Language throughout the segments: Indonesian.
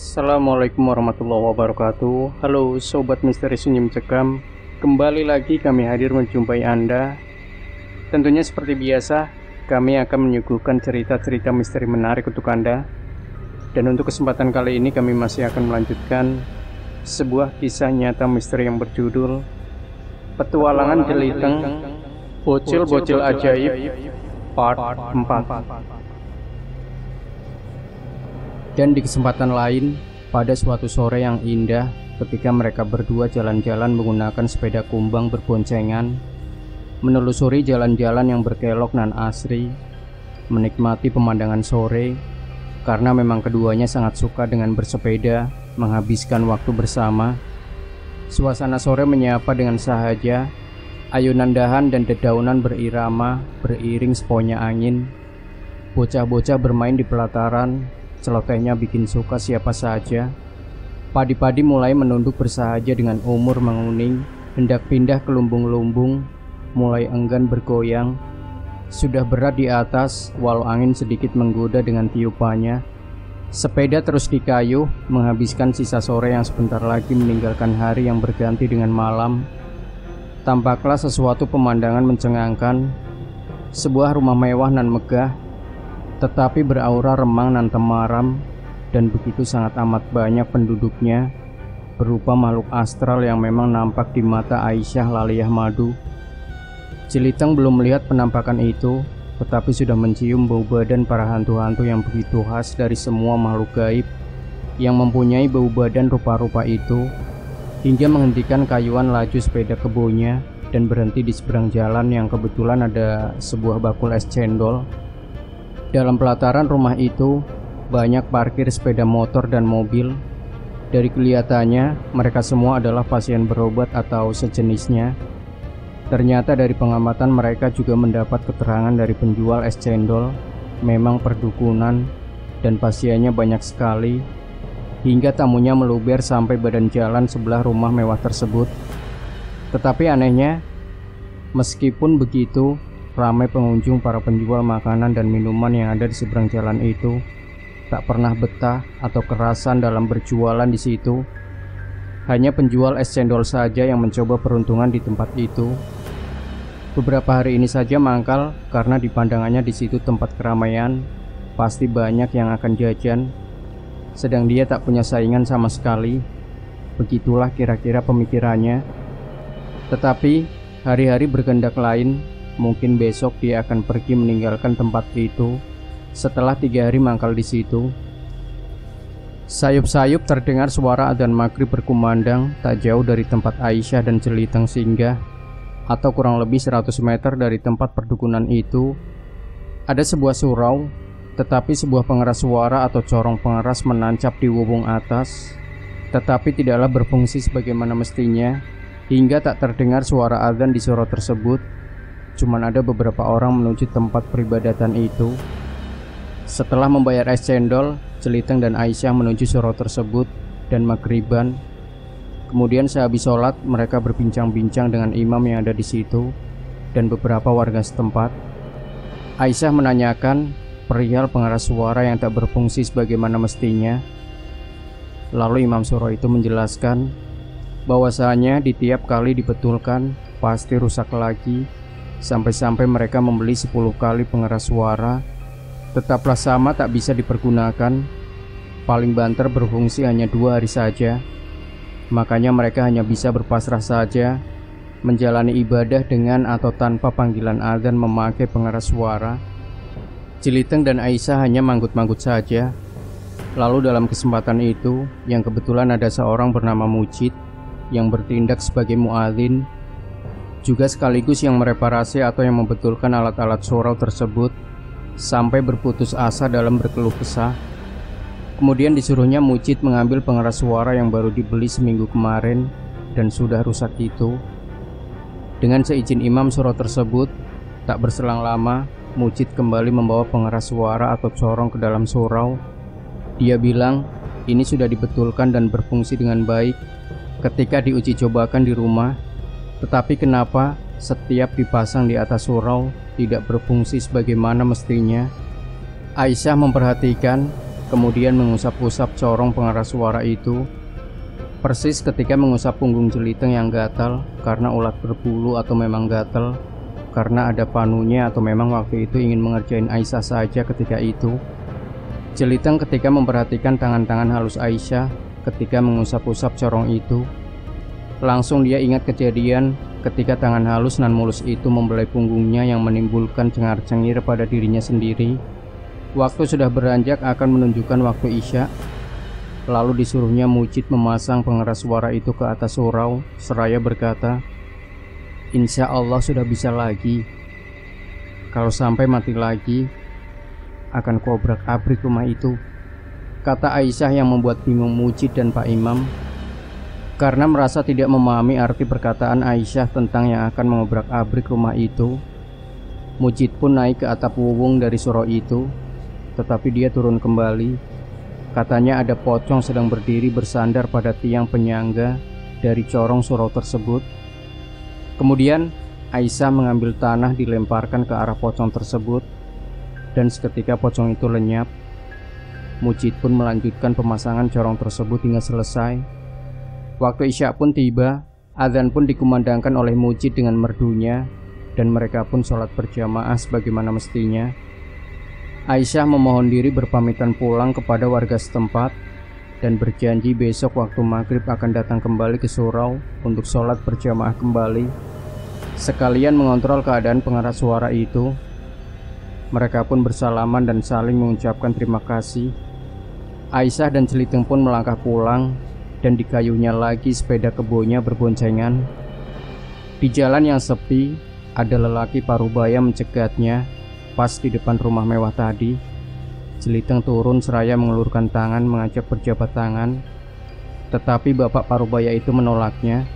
Assalamualaikum warahmatullahi wabarakatuh. Halo Sobat Misteri Sunyi Mencekam. Kembali lagi kami hadir menjumpai Anda. Tentunya seperti biasa, kami akan menyuguhkan cerita-cerita misteri menarik untuk Anda. Dan untuk kesempatan kali ini kami masih akan melanjutkan sebuah kisah nyata misteri yang berjudul Petualangan Jeliteng Bocil-Bocil Ajaib Part 4. Dan di kesempatan lain, pada suatu sore yang indah, ketika mereka berdua jalan-jalan menggunakan sepeda kumbang berboncengan, menelusuri jalan-jalan yang berkelok nan asri, menikmati pemandangan sore, karena memang keduanya sangat suka dengan bersepeda, menghabiskan waktu bersama. Suasana sore menyapa dengan sahaja, ayunan dahan dan dedaunan berirama, beriring seponya angin. Bocah-bocah bermain di pelataran, celotehnya bikin suka siapa saja. Padi-padi mulai menunduk bersahaja dengan umur menguning, hendak pindah ke lumbung-lumbung, mulai enggan bergoyang. Sudah berat di atas, walau angin sedikit menggoda dengan tiupannya. Sepeda terus dikayuh, menghabiskan sisa sore yang sebentar lagi meninggalkan hari yang berganti dengan malam. Tampaklah sesuatu pemandangan mencengangkan, sebuah rumah mewah nan megah, tetapi beraura remang nan temaram, dan begitu sangat amat banyak penduduknya, berupa makhluk astral yang memang nampak di mata Aisyah Laliyah Madu. Jeliteng belum melihat penampakan itu, tetapi sudah mencium bau badan para hantu-hantu yang begitu khas dari semua makhluk gaib yang mempunyai bau badan rupa-rupa itu, hingga menghentikan kayuan laju sepeda kebonya dan berhenti di seberang jalan yang kebetulan ada sebuah bakul es cendol. Dalam pelataran rumah itu, banyak parkir sepeda motor dan mobil. Dari kelihatannya, mereka semua adalah pasien berobat atau sejenisnya. Ternyata dari pengamatan mereka juga mendapat keterangan dari penjual es cendol, memang perdukunan, dan pasiennya banyak sekali, hingga tamunya meluber sampai badan jalan sebelah rumah mewah tersebut. Tetapi anehnya, meskipun begitu, ramai pengunjung para penjual makanan dan minuman yang ada di seberang jalan itu tak pernah betah atau kerasan dalam berjualan di situ. Hanya penjual es cendol saja yang mencoba peruntungan di tempat itu. Beberapa hari ini saja mangkal karena di pandangannya di situ tempat keramaian, pasti banyak yang akan jajan, sedang dia tak punya saingan sama sekali. Begitulah kira-kira pemikirannya. Tetapi hari-hari berkehendak lain. Mungkin besok dia akan pergi meninggalkan tempat itu setelah 3 hari mangkal di situ. Sayup-sayup terdengar suara adzan maghrib berkumandang tak jauh dari tempat Aisyah dan Jeliteng singgah, atau kurang lebih 100 meter dari tempat perdukunan itu. Ada sebuah surau, tetapi sebuah pengeras suara atau corong pengeras menancap di wubung atas, tetapi tidaklah berfungsi sebagaimana mestinya, hingga tak terdengar suara adzan di surau tersebut. Cuman ada beberapa orang menuju tempat peribadatan itu. Setelah membayar es cendol, Jeliteng dan Aisyah menuju surau tersebut dan maghriban. Kemudian sehabis sholat, mereka berbincang-bincang dengan imam yang ada di situ dan beberapa warga setempat. Aisyah menanyakan perihal pengeras suara yang tak berfungsi sebagaimana mestinya. Lalu imam surau itu menjelaskan bahwasanya di tiap kali dibetulkan pasti rusak lagi. Sampai-sampai mereka membeli 10 kali pengeras suara, tetaplah sama tak bisa dipergunakan. Paling banter berfungsi hanya 2 hari saja. Makanya mereka hanya bisa berpasrah saja, menjalani ibadah dengan atau tanpa panggilan adzan memakai pengeras suara. Jeliteng dan Aisyah hanya manggut-manggut saja. Lalu dalam kesempatan itu, yang kebetulan ada seorang bernama Mujid yang bertindak sebagai muadzin, juga sekaligus yang mereparasi atau yang membetulkan alat-alat surau tersebut, sampai berputus asa dalam berkeluh kesah. Kemudian disuruhnya Mujid mengambil pengeras suara yang baru dibeli seminggu kemarin dan sudah rusak itu. Dengan seizin imam surau tersebut, tak berselang lama Mujid kembali membawa pengeras suara atau corong ke dalam surau. Dia bilang ini sudah dibetulkan dan berfungsi dengan baik ketika diuji cobakan di rumah. Tetapi kenapa setiap dipasang di atas surau tidak berfungsi sebagaimana mestinya? Aisyah memperhatikan kemudian mengusap-usap corong pengeras suara itu, persis ketika mengusap punggung Jeliteng yang gatal karena ulat berbulu atau memang gatal karena ada panunya atau memang waktu itu ingin mengerjain Aisyah saja ketika itu. Jeliteng ketika memperhatikan tangan-tangan halus Aisyah ketika mengusap-usap corong itu, langsung dia ingat kejadian ketika tangan halus nan mulus itu membelai punggungnya yang menimbulkan cengar-cengir pada dirinya sendiri. Waktu sudah beranjak akan menunjukkan waktu Isya, lalu disuruhnya Mujid memasang pengeras suara itu ke atas surau seraya berkata, "Insya Allah sudah bisa lagi. Kalau sampai mati lagi, akan kuobrak-abrik rumah itu," kata Aisyah yang membuat bingung Mujid dan Pak Imam. Karena merasa tidak memahami arti perkataan Aisyah tentang yang akan mengobrak-abrik rumah itu, Mujid pun naik ke atap wuwung dari surau itu, tetapi dia turun kembali. Katanya ada pocong sedang berdiri bersandar pada tiang penyangga dari corong surau tersebut. Kemudian Aisyah mengambil tanah dilemparkan ke arah pocong tersebut, dan seketika pocong itu lenyap. Mujid pun melanjutkan pemasangan corong tersebut hingga selesai. Waktu Isya pun tiba, azan pun dikumandangkan oleh Mujid dengan merdunya, dan mereka pun sholat berjamaah sebagaimana mestinya. Aisyah memohon diri berpamitan pulang kepada warga setempat dan berjanji besok waktu maghrib akan datang kembali ke surau untuk sholat berjamaah kembali, sekalian mengontrol keadaan pengeras suara itu. Mereka pun bersalaman dan saling mengucapkan terima kasih. Aisyah dan Jeliteng pun melangkah pulang, dan di kayunya lagi sepeda kebonya berboncengan. Di jalan yang sepi, ada lelaki parubaya mencegatnya pas di depan rumah mewah tadi. Jeliteng turun seraya mengelurkan tangan mengajak berjabat tangan, tetapi bapak parubaya itu menolaknya.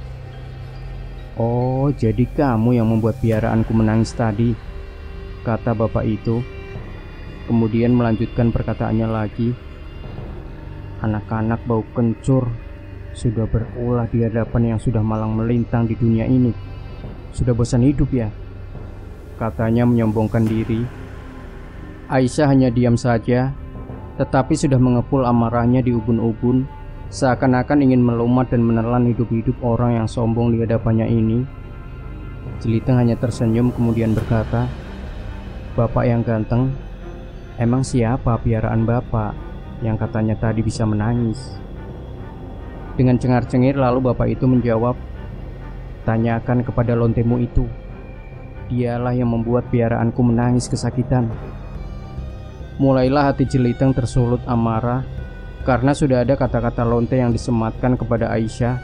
"Oh, jadi kamu yang membuat piaraanku menangis tadi," kata bapak itu. Kemudian melanjutkan perkataannya lagi. "Anak-anak bau kencur sudah berulah di hadapan yang sudah malang melintang di dunia ini. Sudah bosan hidup ya?" katanya menyombongkan diri. Aisyah hanya diam saja, tetapi sudah mengepul amarahnya di ubun-ubun, seakan-akan ingin melumat dan menelan hidup-hidup orang yang sombong di hadapannya ini. Jeliteng hanya tersenyum kemudian berkata, "Bapak yang ganteng, emang siapa piaraan bapak yang katanya tadi bisa menangis?" Dengan cengar-cengir lalu bapak itu menjawab, "Tanyakan kepada lontemu itu. Dialah yang membuat piaraanku menangis kesakitan." Mulailah hati Jeliteng tersulut amarah karena sudah ada kata-kata lonte yang disematkan kepada Aisyah,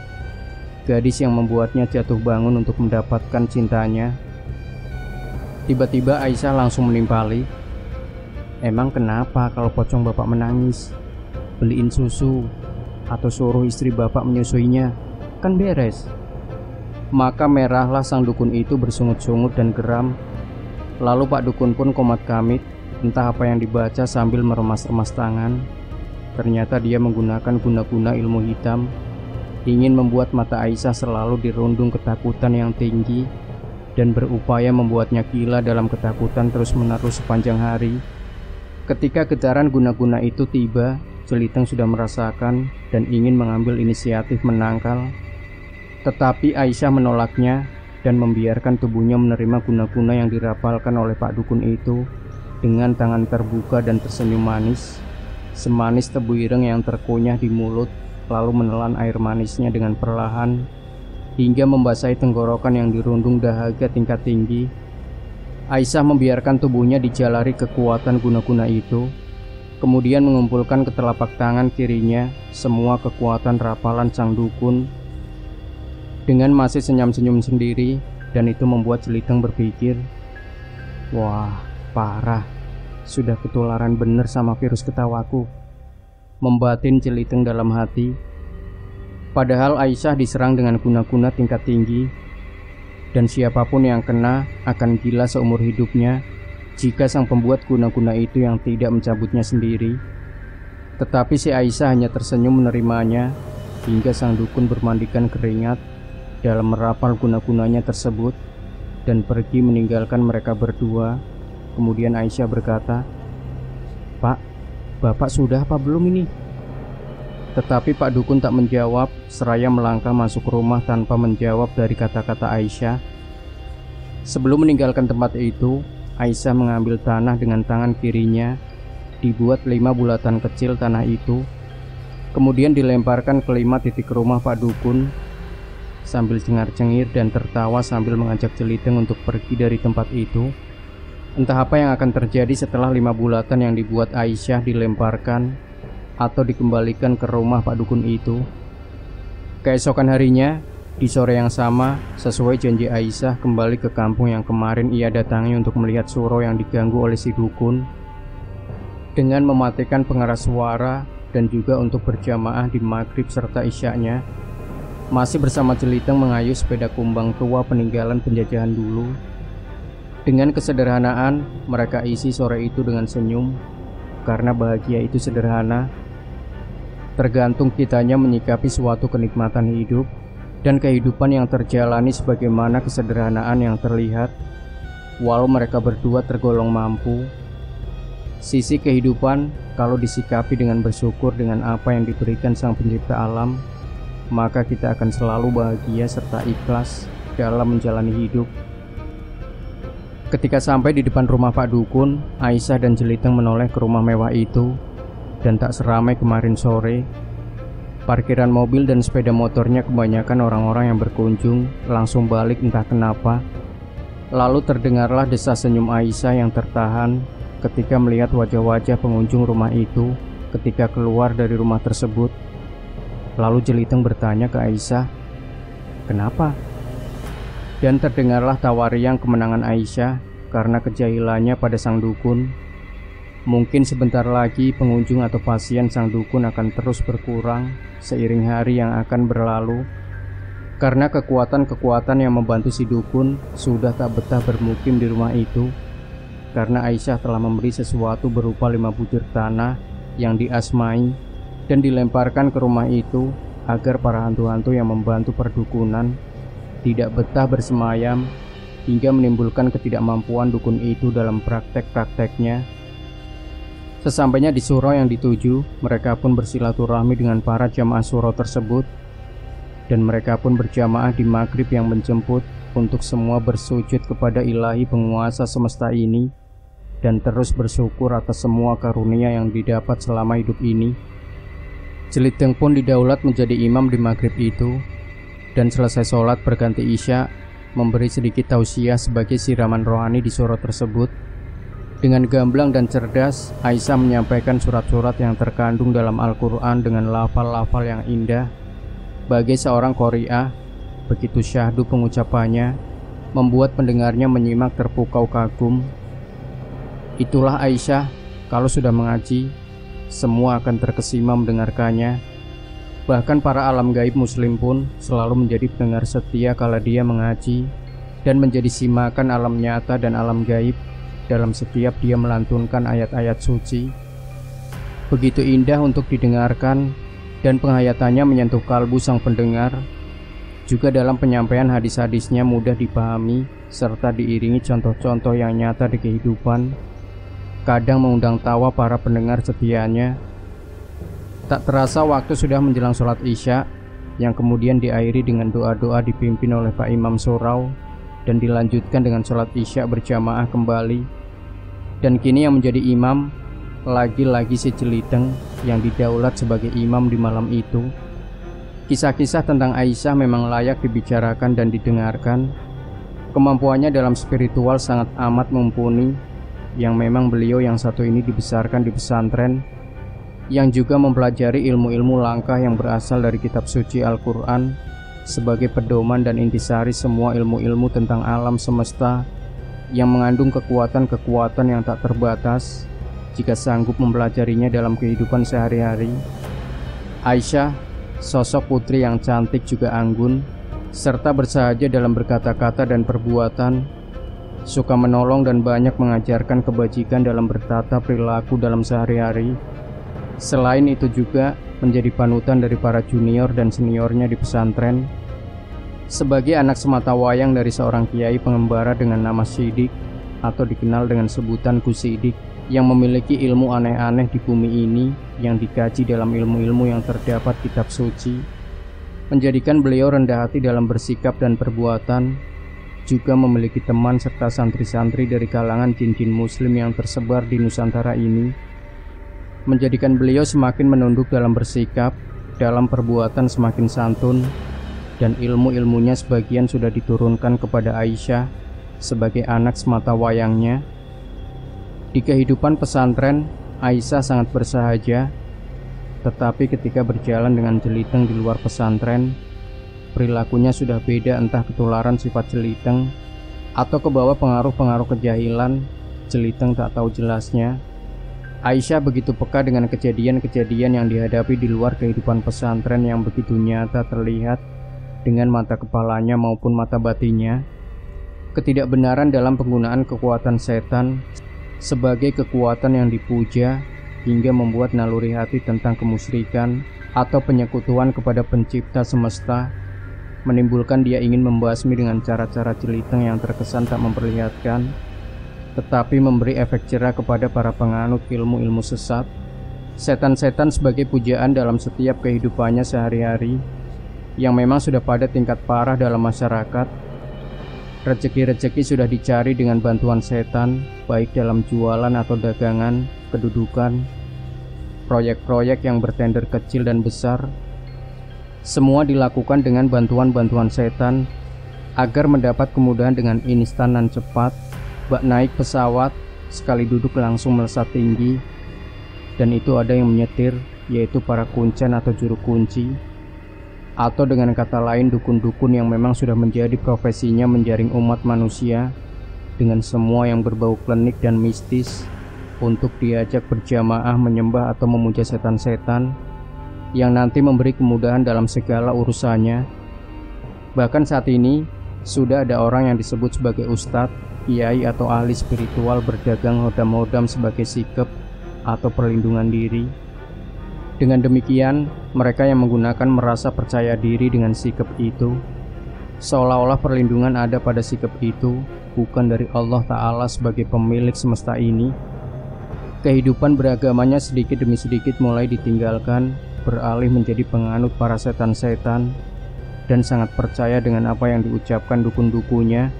gadis yang membuatnya jatuh bangun untuk mendapatkan cintanya. Tiba-tiba Aisyah langsung menimpali, "Emang kenapa kalau pocong bapak menangis? Beliin susu atau suruh istri bapak menyusuinya, kan beres." Maka merahlah sang dukun itu bersungut-sungut dan geram. Lalu Pak Dukun pun komat kamit, entah apa yang dibaca sambil meremas-remas tangan. Ternyata dia menggunakan guna-guna ilmu hitam, ingin membuat mata Aisyah selalu dirundung ketakutan yang tinggi dan berupaya membuatnya gila dalam ketakutan terus-menerus sepanjang hari. Ketika getaran guna-guna itu tiba, Jeliteng sudah merasakan dan ingin mengambil inisiatif menangkal. Tetapi Aisyah menolaknya dan membiarkan tubuhnya menerima guna-guna yang dirapalkan oleh Pak Dukun itu dengan tangan terbuka dan tersenyum manis, semanis tebu ireng yang terkunyah di mulut, lalu menelan air manisnya dengan perlahan hingga membasahi tenggorokan yang dirundung dahaga tingkat tinggi. Aisyah membiarkan tubuhnya dijalari kekuatan guna-guna itu, kemudian mengumpulkan ke telapak tangan kirinya semua kekuatan rapalan sang dukun. Dengan masih senyum-senyum sendiri, dan itu membuat Jeliteng berpikir, "Wah, parah, sudah ketularan bener sama virus ketawaku," membatin Jeliteng dalam hati. Padahal Aisyah diserang dengan guna-guna tingkat tinggi, dan siapapun yang kena akan gila seumur hidupnya jika sang pembuat guna-guna itu yang tidak mencabutnya sendiri. Tetapi si Aisyah hanya tersenyum menerimanya hingga sang dukun bermandikan keringat dalam merapal guna-gunanya tersebut dan pergi meninggalkan mereka berdua. Kemudian Aisyah berkata, "Pak, "Bapak sudah apa belum ini?" Tetapi Pak Dukun tak menjawab, seraya melangkah masuk rumah tanpa menjawab dari kata-kata Aisyah. Sebelum meninggalkan tempat itu, Aisyah mengambil tanah dengan tangan kirinya, dibuat 5 bulatan kecil tanah itu, kemudian dilemparkan ke 5 titik rumah Pak Dukun, sambil cengar-cengir dan tertawa sambil mengajak Jeliteng untuk pergi dari tempat itu. Entah apa yang akan terjadi setelah 5 bulatan yang dibuat Aisyah dilemparkan atau dikembalikan ke rumah Pak Dukun itu. Keesokan harinya, di sore yang sama, sesuai janji Aisyah kembali ke kampung yang kemarin ia datangi untuk melihat Suro yang diganggu oleh si Dukun, dengan mematikan pengeras suara dan juga untuk berjamaah di maghrib serta isyaknya, masih bersama Jeliteng mengayuh sepeda kumbang tua peninggalan penjajahan dulu. Dengan kesederhanaan, mereka isi sore itu dengan senyum, karena bahagia itu sederhana. Tergantung kitanya menyikapi suatu kenikmatan hidup dan kehidupan yang terjalani sebagaimana kesederhanaan yang terlihat. Walau mereka berdua tergolong mampu, sisi kehidupan kalau disikapi dengan bersyukur dengan apa yang diberikan Sang Pencipta alam, maka kita akan selalu bahagia serta ikhlas dalam menjalani hidup. Ketika sampai di depan rumah Pak Dukun, Aisyah dan Jeliteng menoleh ke rumah mewah itu, dan tak seramai kemarin sore. Parkiran mobil dan sepeda motornya kebanyakan orang-orang yang berkunjung langsung balik entah kenapa. Lalu terdengarlah desas senyum Aisyah yang tertahan ketika melihat wajah-wajah pengunjung rumah itu ketika keluar dari rumah tersebut. Lalu Jeliteng bertanya ke Aisyah, "Kenapa?" Dan terdengarlah tawa riang kemenangan Aisyah karena kejahilannya pada Sang Dukun. Mungkin sebentar lagi pengunjung atau pasien Sang Dukun akan terus berkurang seiring hari yang akan berlalu, karena kekuatan-kekuatan yang membantu si Dukun sudah tak betah bermukim di rumah itu, karena Aisyah telah memberi sesuatu berupa 5 bujur tanah yang diasmai dan dilemparkan ke rumah itu agar para hantu-hantu yang membantu perdukunan tidak betah bersemayam, hingga menimbulkan ketidakmampuan dukun itu dalam praktek-prakteknya. Sesampainya di suro yang dituju, mereka pun bersilaturahmi dengan para jamaah suro tersebut, dan mereka pun berjamaah di maghrib yang menjemput untuk semua bersujud kepada Ilahi penguasa semesta ini dan terus bersyukur atas semua karunia yang didapat selama hidup ini. Jeliteng pun didaulat menjadi imam di maghrib itu, dan selesai sholat berganti isya, memberi sedikit tausiah sebagai siraman rohani di suro tersebut. Dengan gamblang dan cerdas, Aisyah menyampaikan surat-surat yang terkandung dalam Al-Quran dengan lafal-lafal yang indah. Bagai seorang qari'ah, begitu syahdu pengucapannya, membuat pendengarnya menyimak terpukau kagum. Itulah Aisyah, kalau sudah mengaji, semua akan terkesima mendengarkannya. Bahkan para alam gaib muslim pun selalu menjadi pendengar setia kala dia mengaji, dan menjadi simakan alam nyata dan alam gaib dalam setiap dia melantunkan ayat-ayat suci. Begitu indah untuk didengarkan, dan penghayatannya menyentuh kalbu sang pendengar. Juga dalam penyampaian hadis-hadisnya mudah dipahami, serta diiringi contoh-contoh yang nyata di kehidupan, kadang mengundang tawa para pendengar setianya. Tak terasa waktu sudah menjelang sholat isya, yang kemudian diakhiri dengan doa-doa dipimpin oleh Pak Imam Surau, dan dilanjutkan dengan sholat isya berjamaah kembali. Dan kini yang menjadi imam lagi-lagi si Jeliteng yang didaulat sebagai imam di malam itu. Kisah-kisah tentang Aisyah memang layak dibicarakan dan didengarkan. Kemampuannya dalam spiritual sangat amat mumpuni, yang memang beliau yang satu ini dibesarkan di pesantren, yang juga mempelajari ilmu-ilmu langkah yang berasal dari kitab suci Al-Quran sebagai pedoman dan intisari semua ilmu-ilmu tentang alam semesta, yang mengandung kekuatan-kekuatan yang tak terbatas jika sanggup mempelajarinya dalam kehidupan sehari-hari. Aisyah, sosok putri yang cantik juga anggun, serta bersahaja dalam berkata-kata dan perbuatan, suka menolong dan banyak mengajarkan kebajikan dalam bertata perilaku dalam sehari-hari. Selain itu juga menjadi panutan dari para junior dan seniornya di pesantren. Sebagai anak sematawayang dari seorang kiai pengembara dengan nama Sidik, atau dikenal dengan sebutan Gus Sidik, yang memiliki ilmu aneh-aneh di bumi ini yang dikaji dalam ilmu-ilmu yang terdapat kitab suci, menjadikan beliau rendah hati dalam bersikap dan perbuatan, juga memiliki teman serta santri-santri dari kalangan jin-jin muslim yang tersebar di Nusantara ini, menjadikan beliau semakin menunduk dalam bersikap, dalam perbuatan semakin santun, dan ilmu-ilmunya sebagian sudah diturunkan kepada Aisyah sebagai anak semata wayangnya. Di kehidupan pesantren, Aisyah sangat bersahaja, tetapi ketika berjalan dengan jeliteng di luar pesantren, perilakunya sudah beda, entah ketularan sifat jeliteng atau kebawa pengaruh-pengaruh kejahilan, jeliteng tak tahu jelasnya. Aisyah begitu peka dengan kejadian-kejadian yang dihadapi di luar kehidupan pesantren yang begitu nyata terlihat dengan mata kepalanya maupun mata batinnya. Ketidakbenaran dalam penggunaan kekuatan setan sebagai kekuatan yang dipuja hingga membuat naluri hati tentang kemusyrikan atau penyekutuan kepada pencipta semesta, menimbulkan dia ingin membasmi dengan cara-cara jeliteng yang terkesan tak memperlihatkan, tetapi memberi efek cerah kepada para penganut ilmu-ilmu sesat. Setan-setan sebagai pujaan dalam setiap kehidupannya sehari-hari, yang memang sudah pada tingkat parah dalam masyarakat. Rezeki-rezeki sudah dicari dengan bantuan setan, baik dalam jualan atau dagangan, kedudukan, proyek-proyek yang bertender kecil dan besar. Semua dilakukan dengan bantuan-bantuan setan agar mendapat kemudahan dengan instan dan cepat, bak naik pesawat, sekali duduk langsung melesat tinggi. Dan itu ada yang menyetir, yaitu para kuncen atau juru kunci, atau dengan kata lain dukun-dukun yang memang sudah menjadi profesinya menjaring umat manusia dengan semua yang berbau klinik dan mistis untuk diajak berjamaah menyembah atau memuja setan-setan yang nanti memberi kemudahan dalam segala urusannya. Bahkan saat ini sudah ada orang yang disebut sebagai ustadz, kiai atau ahli spiritual berdagang hodam-hodam sebagai sikep atau perlindungan diri. Dengan demikian, mereka yang menggunakan merasa percaya diri dengan sikap itu, seolah-olah perlindungan ada pada sikap itu, bukan dari Allah Ta'ala sebagai pemilik semesta ini. Kehidupan beragamanya sedikit demi sedikit mulai ditinggalkan, beralih menjadi penganut para setan-setan, dan sangat percaya dengan apa yang diucapkan dukun-dukunya,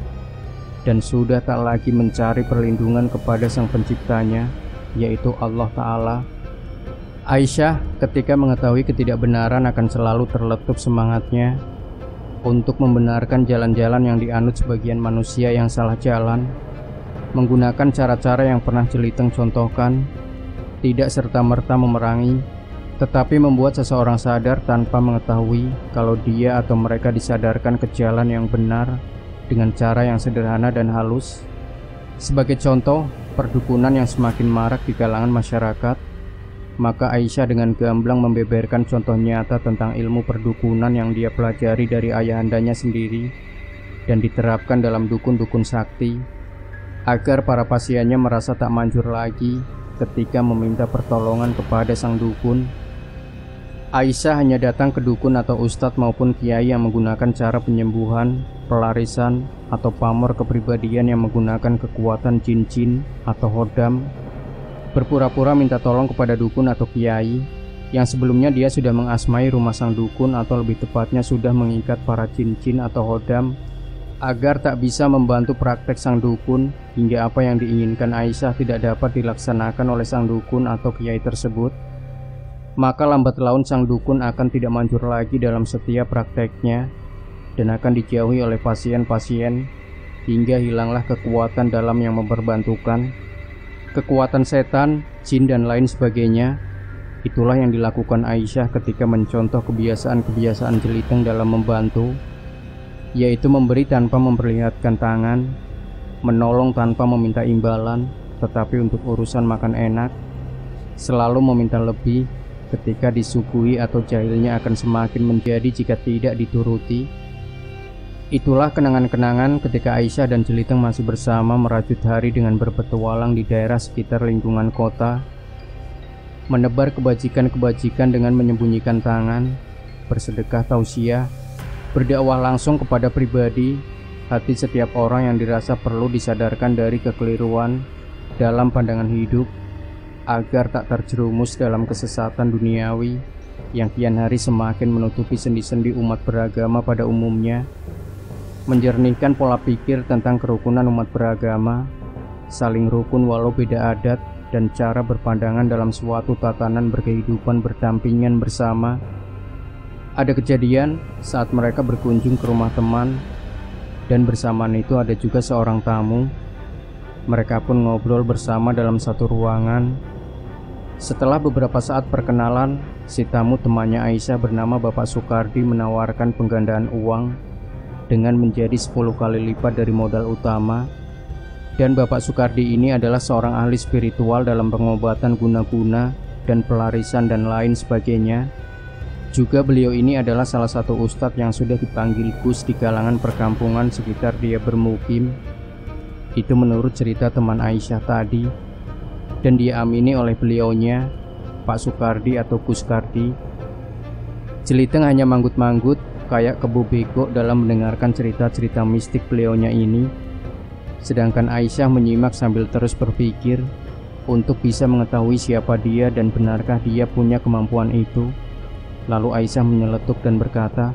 dan sudah tak lagi mencari perlindungan kepada sang penciptanya, yaitu Allah Ta'ala. Aisyah ketika mengetahui ketidakbenaran akan selalu terletup semangatnya untuk membenarkan jalan-jalan yang dianut sebagian manusia yang salah jalan, menggunakan cara-cara yang pernah jeliteng contohkan, tidak serta-merta memerangi, tetapi membuat seseorang sadar tanpa mengetahui kalau dia atau mereka disadarkan ke jalan yang benar dengan cara yang sederhana dan halus. Sebagai contoh, perdukunan yang semakin marak di kalangan masyarakat, maka Aisyah dengan gamblang membeberkan contoh nyata tentang ilmu perdukunan yang dia pelajari dari ayahandanya sendiri dan diterapkan dalam dukun-dukun sakti, agar para pasiennya merasa tak manjur lagi ketika meminta pertolongan kepada sang dukun. Aisyah hanya datang ke dukun atau ustadz maupun kiai yang menggunakan cara penyembuhan, pelarisan, atau pamor kepribadian yang menggunakan kekuatan jin-jin atau hodam, berpura-pura minta tolong kepada dukun atau kiai yang sebelumnya dia sudah mengasmai rumah sang dukun, atau lebih tepatnya sudah mengikat para jin-jin atau hodam agar tak bisa membantu praktek sang dukun, hingga apa yang diinginkan Aisyah tidak dapat dilaksanakan oleh sang dukun atau kiai tersebut. Maka lambat laun sang dukun akan tidak manjur lagi dalam setiap prakteknya dan akan dijauhi oleh pasien-pasien hingga hilanglah kekuatan dalam yang memperbantukan. Kekuatan setan, jin dan lain sebagainya. Itulah yang dilakukan Aisyah ketika mencontoh kebiasaan-kebiasaan jeliteng dalam membantu, yaitu memberi tanpa memperlihatkan tangan, menolong tanpa meminta imbalan, tetapi untuk urusan makan enak selalu meminta lebih ketika disuguhi, atau jahilnya akan semakin menjadi jika tidak dituruti. Itulah kenangan-kenangan ketika Aisyah dan jeliteng masih bersama merajut hari dengan berpetualang di daerah sekitar lingkungan kota, menebar kebajikan-kebajikan dengan menyembunyikan tangan, bersedekah tausiah, berdakwah langsung kepada pribadi, hati setiap orang yang dirasa perlu disadarkan dari kekeliruan dalam pandangan hidup, agar tak terjerumus dalam kesesatan duniawi yang kian hari semakin menutupi sendi-sendi umat beragama pada umumnya, menjernihkan pola pikir tentang kerukunan umat beragama, saling rukun walau beda adat, dan cara berpandangan dalam suatu tatanan berkehidupan berdampingan bersama. Ada kejadian saat mereka berkunjung ke rumah teman, dan bersamaan itu ada juga seorang tamu. Mereka pun ngobrol bersama dalam satu ruangan. Setelah beberapa saat perkenalan, si tamu temannya Aisyah bernama Bapak Sukardi menawarkan penggandaan uang dengan menjadi 10 kali lipat dari modal utama. Dan Bapak Sukardi ini adalah seorang ahli spiritual dalam pengobatan guna-guna dan pelarisan dan lain sebagainya. Juga beliau ini adalah salah satu ustadz yang sudah dipanggil Gus di kalangan perkampungan sekitar dia bermukim. Itu menurut cerita teman Aisyah tadi, dan diamini oleh beliaunya, Pak Sukardi atau Gus Kardi. Jeliteng hanya manggut-manggut kayak kebo bego dalam mendengarkan cerita-cerita mistik beliaunya ini. Sedangkan Aisyah menyimak sambil terus berpikir untuk bisa mengetahui siapa dia dan benarkah dia punya kemampuan itu. Lalu Aisyah menyeletuk dan berkata,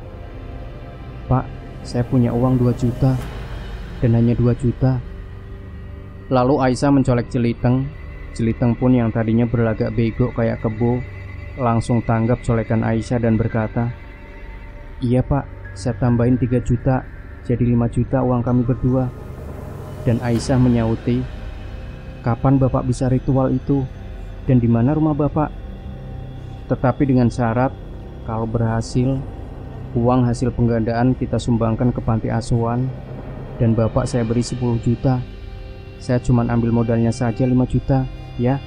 "Pak, saya punya uang 2 juta dan hanya 2 juta." Lalu Aisyah mencolek Jeliteng. Jeliteng pun yang tadinya berlagak bego kayak kebo langsung tanggap colekan Aisyah dan berkata, "Iya Pak, saya tambahin 3 juta, jadi 5 juta uang kami berdua." Dan Aisyah menyauti, "Kapan Bapak bisa ritual itu? Dan di mana rumah Bapak?" Tetapi dengan syarat, kalau berhasil, uang hasil penggandaan kita sumbangkan ke panti asuhan, dan Bapak saya beri 10 juta. Saya cuma ambil modalnya saja 5 juta, ya.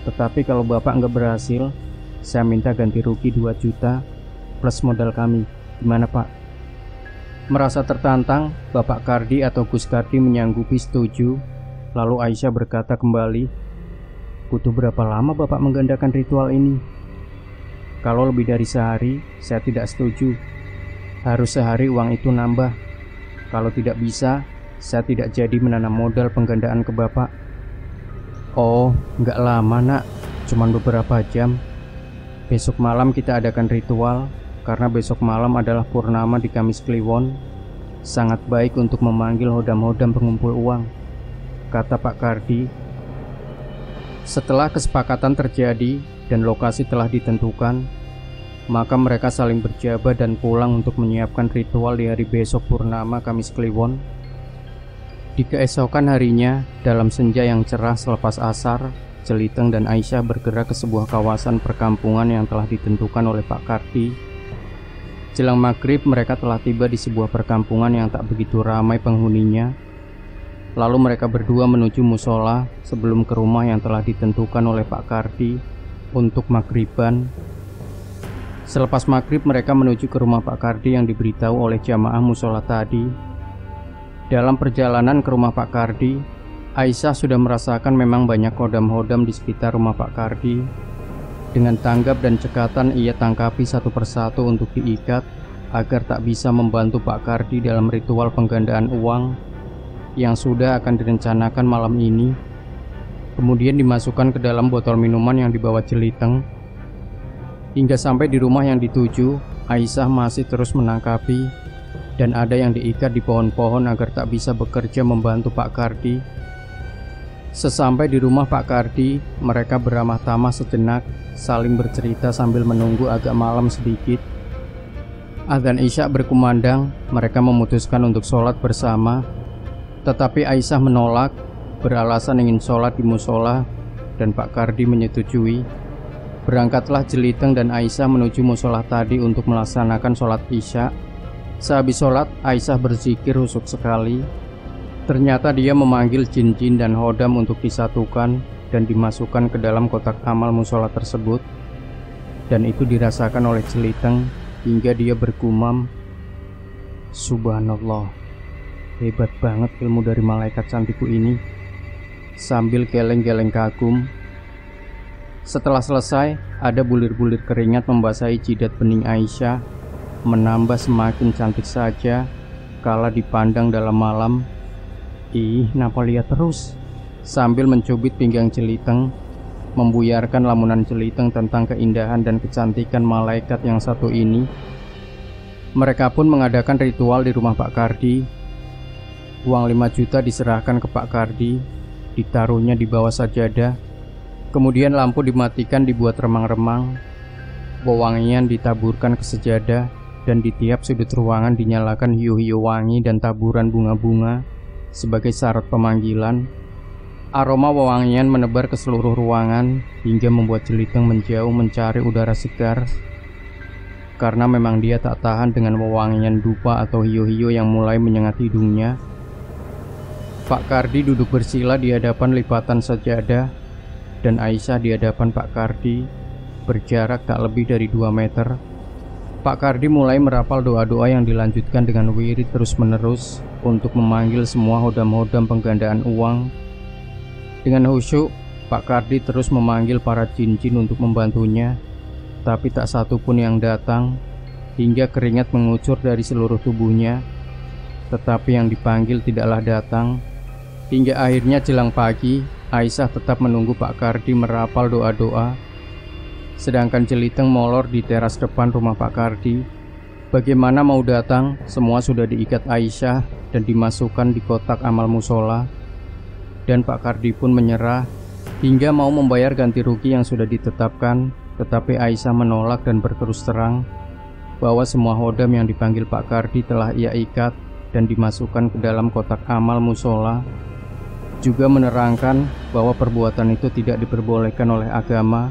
Tetapi kalau Bapak nggak berhasil, saya minta ganti rugi 2 juta plus modal kami. Gimana Pak? Merasa tertantang, Bapak Kardi atau Gus Kardi menyanggupi setuju. Lalu Aisyah berkata kembali, "Butuh berapa lama Bapak menggandakan ritual ini?" "Kalau lebih dari sehari, saya tidak setuju. Harus sehari uang itu nambah. Kalau tidak bisa, saya tidak jadi menanam modal penggandaan ke Bapak." "Oh, nggak lama nak, cuman beberapa jam. Besok malam kita adakan ritual, karena besok malam adalah purnama di Kamis Kliwon. Sangat baik untuk memanggil hodam-hodam pengumpul uang," kata Pak Kardi. Setelah kesepakatan terjadi dan lokasi telah ditentukan, maka mereka saling berjabat dan pulang untuk menyiapkan ritual di hari besok purnama Kamis Kliwon. Di keesokan harinya, dalam senja yang cerah selepas asar, Jeliteng dan Aisyah bergerak ke sebuah kawasan perkampungan yang telah ditentukan oleh Pak Kardi. Jelang maghrib, mereka telah tiba di sebuah perkampungan yang tak begitu ramai penghuninya. Lalu mereka berdua menuju musola sebelum ke rumah yang telah ditentukan oleh Pak Kardi untuk maghriban. Selepas maghrib, mereka menuju ke rumah Pak Kardi yang diberitahu oleh jamaah musola tadi. Dalam perjalanan ke rumah Pak Kardi, Aisyah sudah merasakan memang banyak hodam-hodam di sekitar rumah Pak Kardi. Dengan tanggap dan cekatan ia tangkapi satu persatu untuk diikat agar tak bisa membantu Pak Kardi dalam ritual penggandaan uang yang sudah akan direncanakan malam ini. Kemudian dimasukkan ke dalam botol minuman yang dibawa Jeliteng. Hingga sampai di rumah yang dituju, Aisyah masih terus menangkapi, dan ada yang diikat di pohon-pohon agar tak bisa bekerja membantu Pak Kardi. Sesampai di rumah Pak Kardi, mereka beramah tamah sejenak, saling bercerita sambil menunggu agak malam sedikit. Adzan Isya berkumandang, mereka memutuskan untuk sholat bersama. Tetapi Aisyah menolak, beralasan ingin sholat di musola, dan Pak Kardi menyetujui. Berangkatlah Jeliteng dan Aisyah menuju musola tadi untuk melaksanakan sholat Isya. Sehabis sholat, Aisyah berzikir husuk sekali. Ternyata dia memanggil jin-jin dan hodam untuk disatukan dan dimasukkan ke dalam kotak amal musola tersebut. Dan itu dirasakan oleh Jeliteng hingga dia bergumam, "Subhanallah, hebat banget ilmu dari malaikat cantikku ini," sambil geleng-geleng kagum. Setelah selesai, ada bulir-bulir keringat membasahi jidat bening Aisyah, menambah semakin cantik saja kala dipandang dalam malam. "Ih, napa lihat terus?" sambil mencubit pinggang Jeliteng. membuyarkan lamunan jeliteng tentang keindahan dan kecantikan malaikat yang satu ini. Mereka pun mengadakan ritual di rumah Pak Kardi. Uang 5 juta diserahkan ke Pak Kardi, ditaruhnya di bawah sajadah. Kemudian lampu dimatikan, dibuat remang-remang. Wewangian ditaburkan ke sejadah, dan di tiap sudut ruangan dinyalakan hiu-hiu wangi dan taburan bunga-bunga sebagai syarat pemanggilan. Aroma wewangian menebar ke seluruh ruangan hingga membuat jeliteng menjauh mencari udara segar, karena memang dia tak tahan dengan wewangian dupa atau hiu-hiu yang mulai menyengat hidungnya. Pak Kardi duduk bersila di hadapan lipatan sajadah, dan Aisyah di hadapan Pak Kardi, berjarak tak lebih dari 2 meter. Pak Kardi mulai merapal doa-doa yang dilanjutkan dengan wirid terus-menerus untuk memanggil semua hodam-hodam penggandaan uang. Dengan khusyuk, Pak Kardi terus memanggil para jin-jin untuk membantunya, tapi tak satu pun yang datang, hingga keringat mengucur dari seluruh tubuhnya. Tetapi yang dipanggil tidaklah datang. Hingga akhirnya jelang pagi, Aisyah tetap menunggu Pak Kardi merapal doa-doa, sedangkan jeliteng molor di teras depan rumah Pak Kardi. Bagaimana mau datang, semua sudah diikat Aisyah dan dimasukkan di kotak amal musola. Dan Pak Kardi pun menyerah hingga mau membayar ganti rugi yang sudah ditetapkan, tetapi Aisyah menolak dan berterus terang bahwa semua hodam yang dipanggil Pak Kardi telah ia ikat dan dimasukkan ke dalam kotak amal musola. Juga menerangkan bahwa perbuatan itu tidak diperbolehkan oleh agama,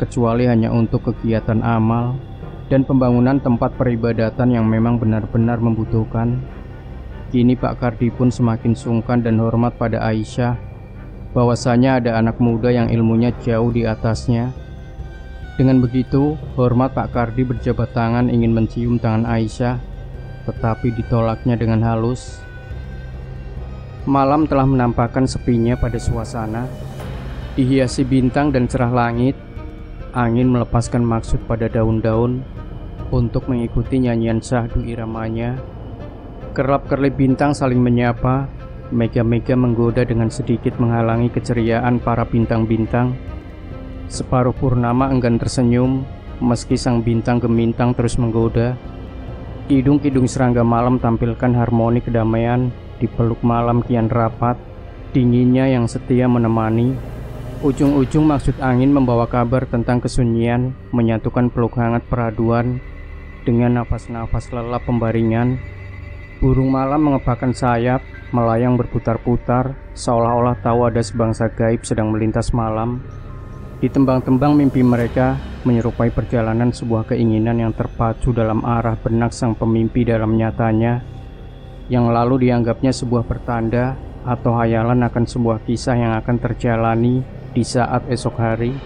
kecuali hanya untuk kegiatan amal dan pembangunan tempat peribadatan yang memang benar-benar membutuhkan. Kini Pak Kardi pun semakin sungkan dan hormat pada Aisyah, bahwasanya ada anak muda yang ilmunya jauh di atasnya. Dengan begitu, hormat Pak Kardi berjabat tangan ingin mencium tangan Aisyah, tetapi ditolaknya dengan halus. Malam telah menampakkan sepinya pada suasana, dihiasi bintang dan cerah langit. Angin melepaskan maksud pada daun-daun untuk mengikuti nyanyian syahdu iramanya. Kerlap-kerlip bintang saling menyapa, mega-mega menggoda dengan sedikit menghalangi keceriaan para bintang-bintang. Separuh purnama enggan tersenyum, meski sang bintang gemintang terus menggoda. Kidung-kidung serangga malam tampilkan harmoni kedamaian di peluk malam kian rapat, dinginnya yang setia menemani. Ujung-ujung maksud angin membawa kabar tentang kesunyian, menyatukan peluk hangat peraduan dengan nafas-nafas lelap pembaringan. Burung malam mengepakkan sayap, melayang berputar-putar, seolah-olah tahu ada sebangsa gaib sedang melintas malam. Ditembang-tembang mimpi mereka menyerupai perjalanan sebuah keinginan yang terpacu dalam arah benak sang pemimpi dalam nyatanya, yang lalu dianggapnya sebuah pertanda atau hayalan akan sebuah kisah yang akan terjalani di saat esok hari.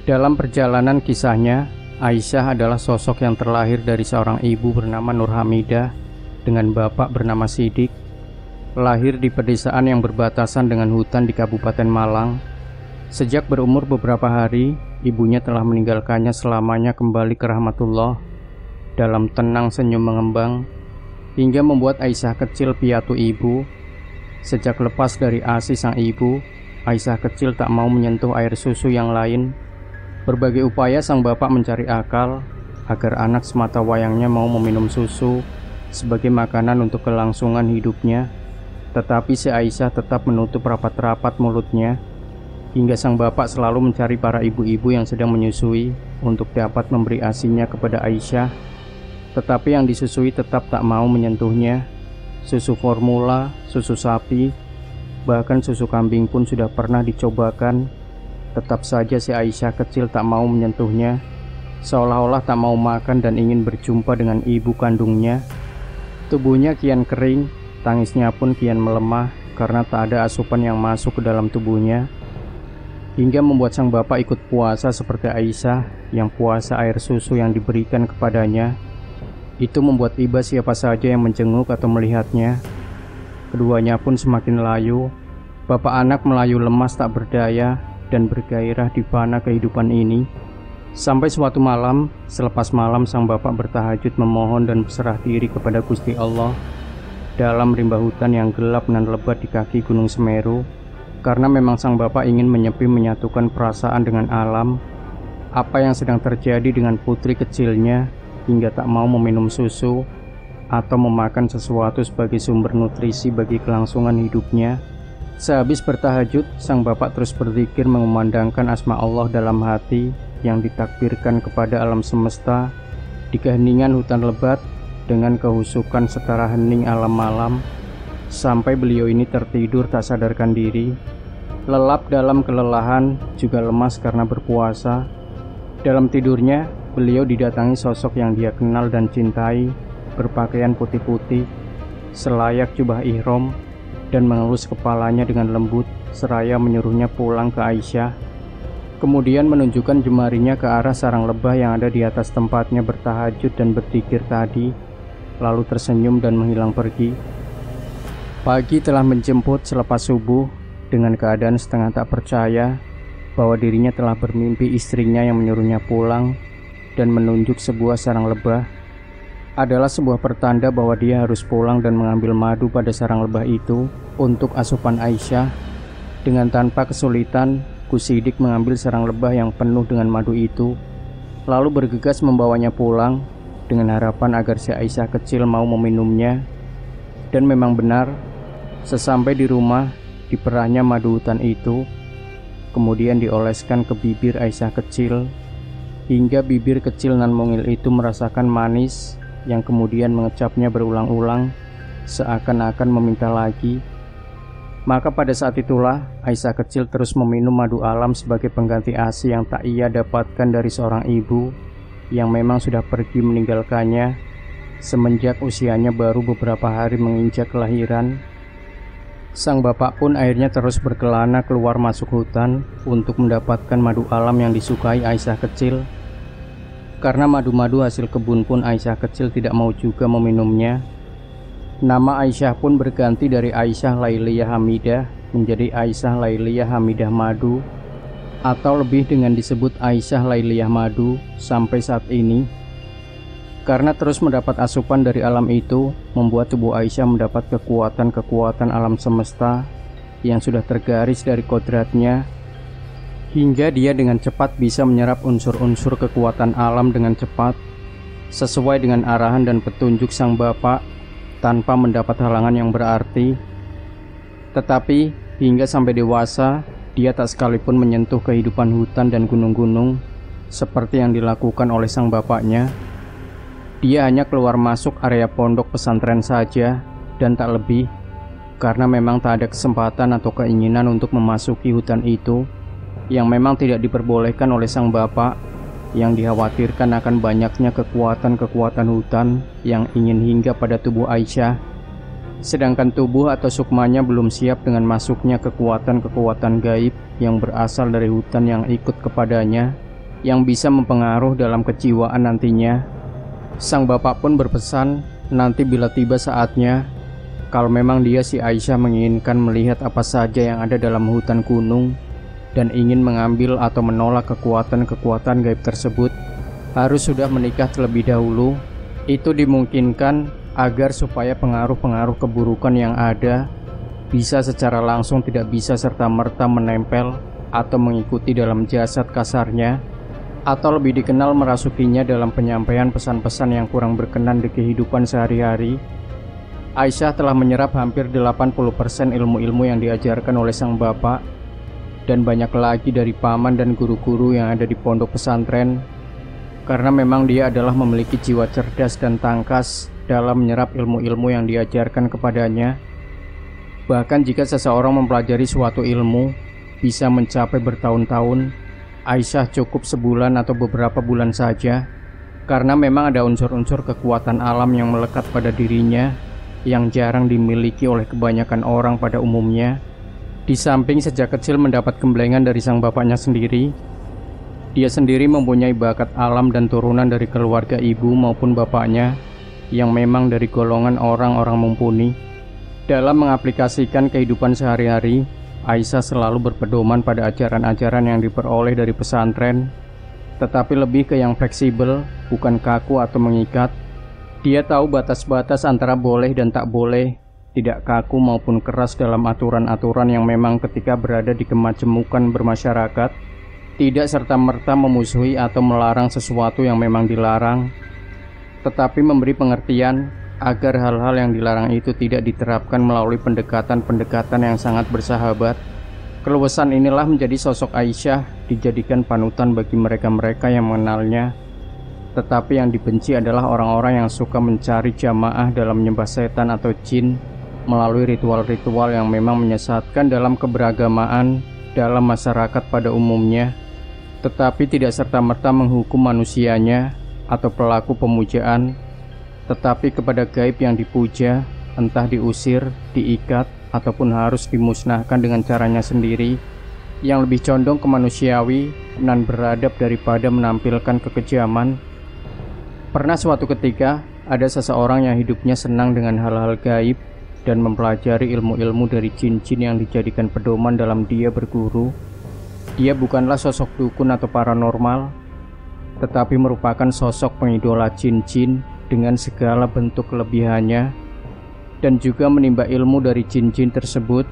Dalam perjalanan kisahnya, Aisyah adalah sosok yang terlahir dari seorang ibu bernama Nur Hamidah dengan bapak bernama Sidik. Lahir di pedesaan yang berbatasan dengan hutan di Kabupaten Malang. Sejak berumur beberapa hari, ibunya telah meninggalkannya selamanya kembali ke rahmatullah. Dalam tenang senyum mengembang, hingga membuat Aisyah kecil piatu ibu. Sejak lepas dari ASI sang ibu, Aisyah kecil tak mau menyentuh air susu yang lain. Berbagai upaya sang bapak mencari akal agar anak semata wayangnya mau meminum susu sebagai makanan untuk kelangsungan hidupnya. Tetapi si Aisyah tetap menutup rapat-rapat mulutnya, hingga sang bapak selalu mencari para ibu-ibu yang sedang menyusui untuk dapat memberi ASINya kepada Aisyah. Tetapi yang disusui tetap tak mau menyentuhnya. Susu formula, susu sapi, bahkan susu kambing pun sudah pernah dicobakan. Tetap saja si Aisyah kecil tak mau menyentuhnya, seolah-olah tak mau makan dan ingin berjumpa dengan ibu kandungnya. Tubuhnya kian kering, tangisnya pun kian melemah karena tak ada asupan yang masuk ke dalam tubuhnya, hingga membuat sang bapak ikut puasa seperti Aisyah yang puasa air susu yang diberikan kepadanya. Itu membuat iba siapa saja yang menjenguk atau melihatnya. Keduanya pun semakin layu. Bapak anak melayu lemas tak berdaya dan bergairah di fana kehidupan ini. Sampai suatu malam, selepas malam sang bapak bertahajud memohon dan berserah diri kepada Gusti Allah dalam rimba hutan yang gelap dan lebat di kaki Gunung Semeru, karena memang sang bapak ingin menyepi menyatukan perasaan dengan alam. Apa yang sedang terjadi dengan putri kecilnya hingga tak mau meminum susu atau memakan sesuatu sebagai sumber nutrisi bagi kelangsungan hidupnya. Sehabis bertahajud, sang bapak terus berzikir mengumandangkan asma Allah dalam hati yang ditakbirkan kepada alam semesta di keheningan hutan lebat dengan kehusukan setara hening alam malam, sampai beliau ini tertidur tak sadarkan diri, lelap dalam kelelahan, juga lemas karena berpuasa. Dalam tidurnya, beliau didatangi sosok yang dia kenal dan cintai, berpakaian putih-putih, selayak jubah ihram, dan mengelus kepalanya dengan lembut seraya menyuruhnya pulang ke Aisyah. Kemudian menunjukkan jemarinya ke arah sarang lebah yang ada di atas tempatnya bertahajud dan berzikir tadi, lalu tersenyum dan menghilang pergi. Pagi telah menjemput selepas subuh dengan keadaan setengah tak percaya bahwa dirinya telah bermimpi istrinya yang menyuruhnya pulang dan menunjuk sebuah sarang lebah adalah sebuah pertanda bahwa dia harus pulang dan mengambil madu pada sarang lebah itu untuk asupan Aisyah. Dengan tanpa kesulitan, Kusidik mengambil sarang lebah yang penuh dengan madu itu, lalu bergegas membawanya pulang dengan harapan agar si Aisyah kecil mau meminumnya. Dan memang benar, sesampai di rumah, diperahnya madu hutan itu, kemudian dioleskan ke bibir Aisyah kecil, hingga bibir kecil nan mungil itu merasakan manis, yang kemudian mengecapnya berulang-ulang seakan-akan meminta lagi. Maka pada saat itulah Aisyah kecil terus meminum madu alam sebagai pengganti ASI yang tak ia dapatkan dari seorang ibu yang memang sudah pergi meninggalkannya semenjak usianya baru beberapa hari menginjak kelahiran. Sang bapak pun akhirnya terus berkelana keluar masuk hutan untuk mendapatkan madu alam yang disukai Aisyah kecil. Karena madu-madu hasil kebun pun Aisyah kecil tidak mau juga meminumnya. Nama Aisyah pun berganti dari Aisyah Lailiyah Hamidah menjadi Aisyah Lailiyah Hamidah Madu, atau lebih dengan disebut Aisyah Lailiyah Madu sampai saat ini. Karena terus mendapat asupan dari alam itu, membuat tubuh Aisyah mendapat kekuatan-kekuatan alam semesta yang sudah tergaris dari kodratnya, hingga dia dengan cepat bisa menyerap unsur-unsur kekuatan alam dengan cepat, sesuai dengan arahan dan petunjuk sang bapak, tanpa mendapat halangan yang berarti. Tetapi hingga sampai dewasa, dia tak sekalipun menyentuh kehidupan hutan dan gunung-gunung seperti yang dilakukan oleh sang bapaknya. Dia hanya keluar masuk area pondok pesantren saja dan tak lebih, karena memang tak ada kesempatan atau keinginan untuk memasuki hutan itu yang memang tidak diperbolehkan oleh sang bapak, yang dikhawatirkan akan banyaknya kekuatan-kekuatan hutan yang ingin hingga pada tubuh Aisyah, sedangkan tubuh atau sukmanya belum siap dengan masuknya kekuatan-kekuatan gaib yang berasal dari hutan yang ikut kepadanya, yang bisa mempengaruhi dalam kejiwaan nantinya. Sang bapak pun berpesan, nanti bila tiba saatnya, kalau memang dia si Aisyah menginginkan melihat apa saja yang ada dalam hutan gunung dan ingin mengambil atau menolak kekuatan-kekuatan gaib tersebut, harus sudah menikah terlebih dahulu. Itu dimungkinkan agar supaya pengaruh-pengaruh keburukan yang ada bisa secara langsung tidak bisa serta-merta menempel atau mengikuti dalam jasad kasarnya, atau lebih dikenal merasukinya dalam penyampaian pesan-pesan yang kurang berkenan di kehidupan sehari-hari. Aisyah telah menyerap hampir 80% ilmu-ilmu yang diajarkan oleh sang bapak, dan banyak lagi dari paman dan guru-guru yang ada di pondok pesantren, karena memang dia adalah memiliki jiwa cerdas dan tangkas dalam menyerap ilmu-ilmu yang diajarkan kepadanya. Bahkan jika seseorang mempelajari suatu ilmu bisa mencapai bertahun-tahun, Aisyah cukup sebulan atau beberapa bulan saja, karena memang ada unsur-unsur kekuatan alam yang melekat pada dirinya yang jarang dimiliki oleh kebanyakan orang pada umumnya. Di samping sejak kecil mendapat gemblengan dari sang bapaknya sendiri, dia sendiri mempunyai bakat alam dan turunan dari keluarga ibu maupun bapaknya yang memang dari golongan orang-orang mumpuni. Dalam mengaplikasikan kehidupan sehari-hari, Aisyah selalu berpedoman pada ajaran-ajaran yang diperoleh dari pesantren, tetapi lebih ke yang fleksibel, bukan kaku atau mengikat. Dia tahu batas-batas antara boleh dan tak boleh, tidak kaku maupun keras dalam aturan-aturan yang memang ketika berada di kemajemukan bermasyarakat, tidak serta-merta memusuhi atau melarang sesuatu yang memang dilarang, tetapi memberi pengertian agar hal-hal yang dilarang itu tidak diterapkan melalui pendekatan-pendekatan yang sangat bersahabat. Keluasan inilah menjadi sosok Aisyah dijadikan panutan bagi mereka-mereka yang mengenalnya. Tetapi yang dibenci adalah orang-orang yang suka mencari jamaah dalam menyembah setan atau jin melalui ritual-ritual yang memang menyesatkan dalam keberagamaan dalam masyarakat pada umumnya, tetapi tidak serta-merta menghukum manusianya atau pelaku pemujaan, tetapi kepada gaib yang dipuja, entah diusir, diikat, ataupun harus dimusnahkan dengan caranya sendiri, yang lebih condong ke manusiawi dan beradab daripada menampilkan kekejaman. Pernah suatu ketika, ada seseorang yang hidupnya senang dengan hal-hal gaib dan mempelajari ilmu-ilmu dari jin-jin yang dijadikan pedoman dalam dia berguru. Dia bukanlah sosok dukun atau paranormal, tetapi merupakan sosok pengidola jin-jin dengan segala bentuk kelebihannya, dan juga menimba ilmu dari jin-jin tersebut.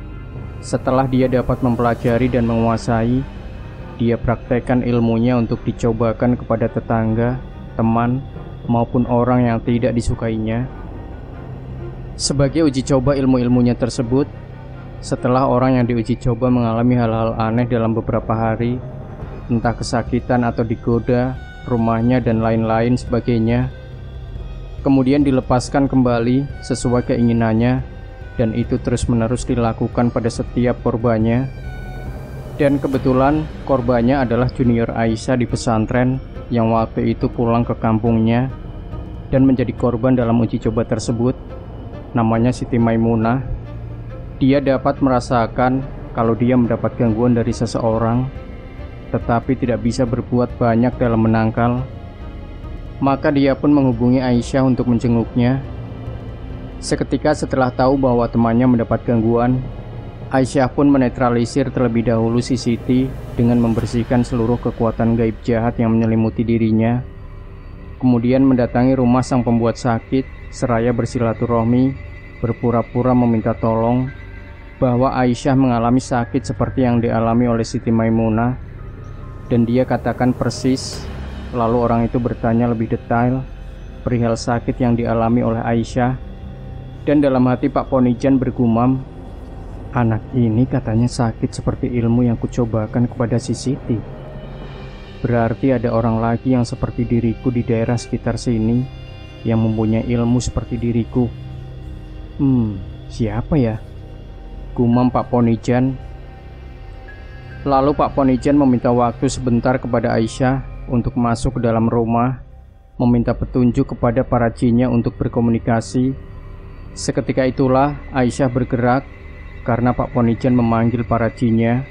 Setelah dia dapat mempelajari dan menguasai, dia praktekkan ilmunya untuk dicobakan kepada tetangga, teman, maupun orang yang tidak disukainya. Sebagai uji coba ilmu-ilmunya tersebut, setelah orang yang diuji coba mengalami hal-hal aneh dalam beberapa hari, entah kesakitan atau digoda, rumahnya dan lain-lain sebagainya, kemudian dilepaskan kembali sesuai keinginannya, dan itu terus-menerus dilakukan pada setiap korbannya. Dan kebetulan korbannya adalah junior Aisyah di pesantren yang waktu itu pulang ke kampungnya dan menjadi korban dalam uji coba tersebut. Namanya Siti Maimunah. Dia dapat merasakan kalau dia mendapat gangguan dari seseorang, tetapi tidak bisa berbuat banyak dalam menangkal. Maka dia pun menghubungi Aisyah untuk menjenguknya. Seketika setelah tahu bahwa temannya mendapat gangguan, Aisyah pun menetralisir terlebih dahulu si Siti dengan membersihkan seluruh kekuatan gaib jahat yang menyelimuti dirinya. Kemudian mendatangi rumah sang pembuat sakit seraya bersilaturahmi, berpura-pura meminta tolong bahwa Aisyah mengalami sakit seperti yang dialami oleh Siti Maimunah, dan dia katakan persis. Lalu orang itu bertanya lebih detail perihal sakit yang dialami oleh Aisyah, dan dalam hati Pak Ponijan bergumam, anak ini katanya sakit seperti ilmu yang kucobakan kepada si Siti. Berarti ada orang lagi yang seperti diriku di daerah sekitar sini yang mempunyai ilmu seperti diriku. Siapa ya? Gumam Pak Ponijan. Lalu Pak Ponijan meminta waktu sebentar kepada Aisyah untuk masuk ke dalam rumah, meminta petunjuk kepada para jinnya untuk berkomunikasi. Seketika itulah Aisyah bergerak karena Pak Ponijan memanggil para jinnya.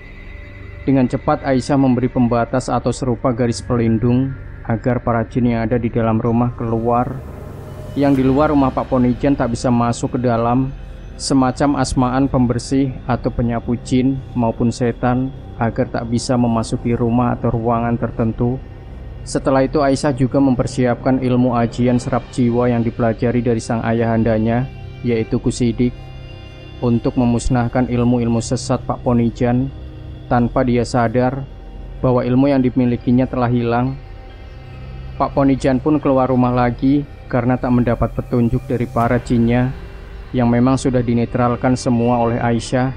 Dengan cepat Aisyah memberi pembatas atau serupa garis pelindung agar para jin yang ada di dalam rumah keluar. Yang di luar rumah Pak Ponijan tak bisa masuk ke dalam, semacam asmaan pembersih atau penyapu jin maupun setan agar tak bisa memasuki rumah atau ruangan tertentu. Setelah itu Aisyah juga mempersiapkan ilmu ajian serap jiwa yang dipelajari dari sang ayahandanya, yaitu Kusidik, untuk memusnahkan ilmu-ilmu sesat Pak Ponijan tanpa dia sadar bahwa ilmu yang dimilikinya telah hilang. Pak Ponijan pun keluar rumah lagi karena tak mendapat petunjuk dari para jinnya yang memang sudah dinetralkan semua oleh Aisyah,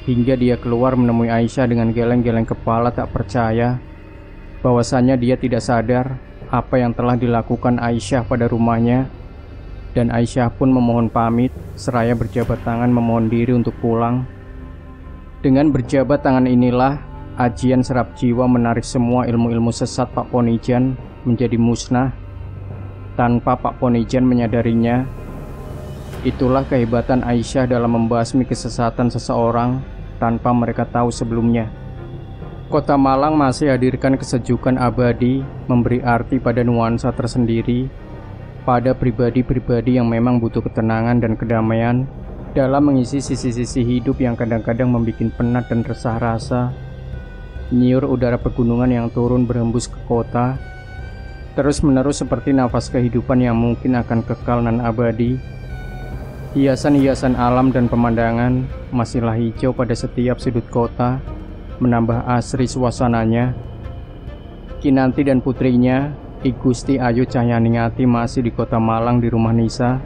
hingga dia keluar menemui Aisyah dengan geleng-geleng kepala tak percaya bahwasanya dia tidak sadar apa yang telah dilakukan Aisyah pada rumahnya. Dan Aisyah pun memohon pamit seraya berjabat tangan memohon diri untuk pulang. Dengan berjabat tangan inilah ajian serap jiwa menarik semua ilmu-ilmu sesat Pak Ponijan menjadi musnah tanpa Pak Ponijan menyadarinya. Itulah kehebatan Aisyah dalam membasmi kesesatan seseorang tanpa mereka tahu sebelumnya. Kota Malang masih hadirkan kesejukan abadi, memberi arti pada nuansa tersendiri pada pribadi-pribadi yang memang butuh ketenangan dan kedamaian dalam mengisi sisi-sisi hidup yang kadang-kadang membuat penat dan resah rasa. Nyiur udara pegunungan yang turun berhembus ke kota, terus-menerus seperti nafas kehidupan yang mungkin akan kekal dan abadi. Hiasan-hiasan alam dan pemandangan masihlah hijau pada setiap sudut kota, menambah asri suasananya. Kinanti dan putrinya, I Gusti Ayu Cahyaningati masih di kota Malang di rumah Nisa,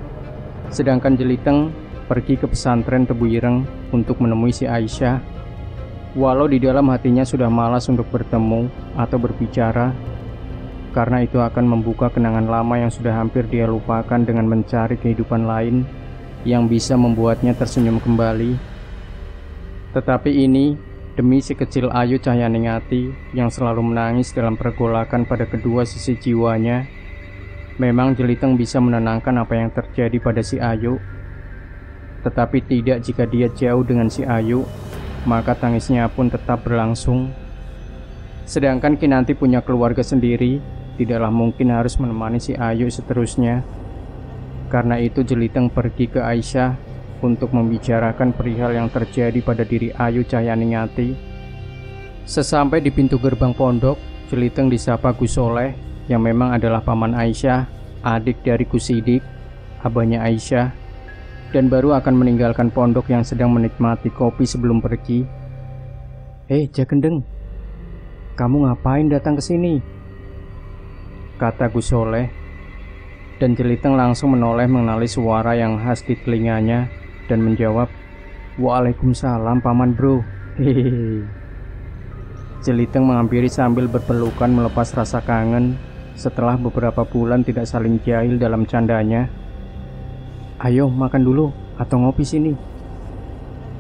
sedangkan Jeliteng pergi ke pesantren Tebu Ireng untuk menemui si Aisyah. Walau di dalam hatinya sudah malas untuk bertemu atau berbicara, karena itu akan membuka kenangan lama yang sudah hampir dia lupakan dengan mencari kehidupan lain yang bisa membuatnya tersenyum kembali. Tetapi ini demi si kecil Ayu Cahyaningati yang selalu menangis dalam pergolakan pada kedua sisi jiwanya. Memang Jeliteng bisa menenangkan apa yang terjadi pada si Ayu, tetapi tidak jika dia jauh dengan si Ayu, maka tangisnya pun tetap berlangsung. Sedangkan Kinanti punya keluarga sendiri, tidaklah mungkin harus menemani si Ayu seterusnya. Karena itu Jeliteng pergi ke Aisyah untuk membicarakan perihal yang terjadi pada diri Ayu Cahyaningati. Sesampai di pintu gerbang pondok, Jeliteng disapa Gus Soleh yang memang adalah paman Aisyah, adik dari Gus Sidik, abahnya Aisyah, dan baru akan meninggalkan pondok yang sedang menikmati kopi sebelum pergi. Jakendeng, kamu ngapain datang ke sini? Kata Gus Soleh. Dan Jeliteng langsung menoleh mengenali suara yang khas di telinganya dan menjawab, "Waalaikumsalam paman bro." Hehehe. Jeliteng menghampiri sambil berpelukan melepas rasa kangen setelah beberapa bulan tidak saling jahil dalam candanya. "Ayo makan dulu atau ngopi sini."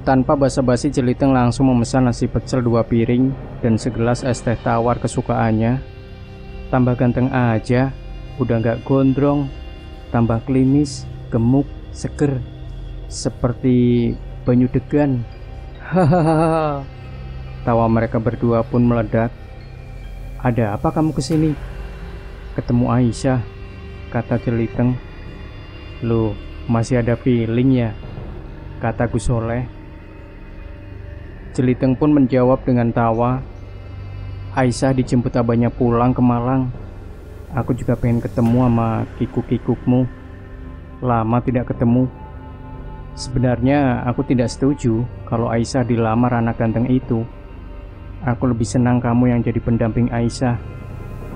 Tanpa basa-basi Jeliteng langsung memesan nasi pecel 2 piring dan segelas es teh tawar kesukaannya. Tambah ganteng aja, udah gak gondrong, tambah klimis, gemuk, seger, seperti banyu degan. Hahaha. Tawa mereka berdua pun meledak. "Ada apa kamu kesini?" "Ketemu Aisyah," kata Jeliteng. "Loh, masih ada feeling ya?" kata Gus Soleh. Jeliteng pun menjawab dengan tawa, "Aisyah dijemput abahnya pulang ke Malang. Aku juga pengen ketemu sama kikuk-kikukmu. Lama tidak ketemu. Sebenarnya aku tidak setuju kalau Aisyah dilamar anak ganteng itu. Aku lebih senang kamu yang jadi pendamping Aisyah,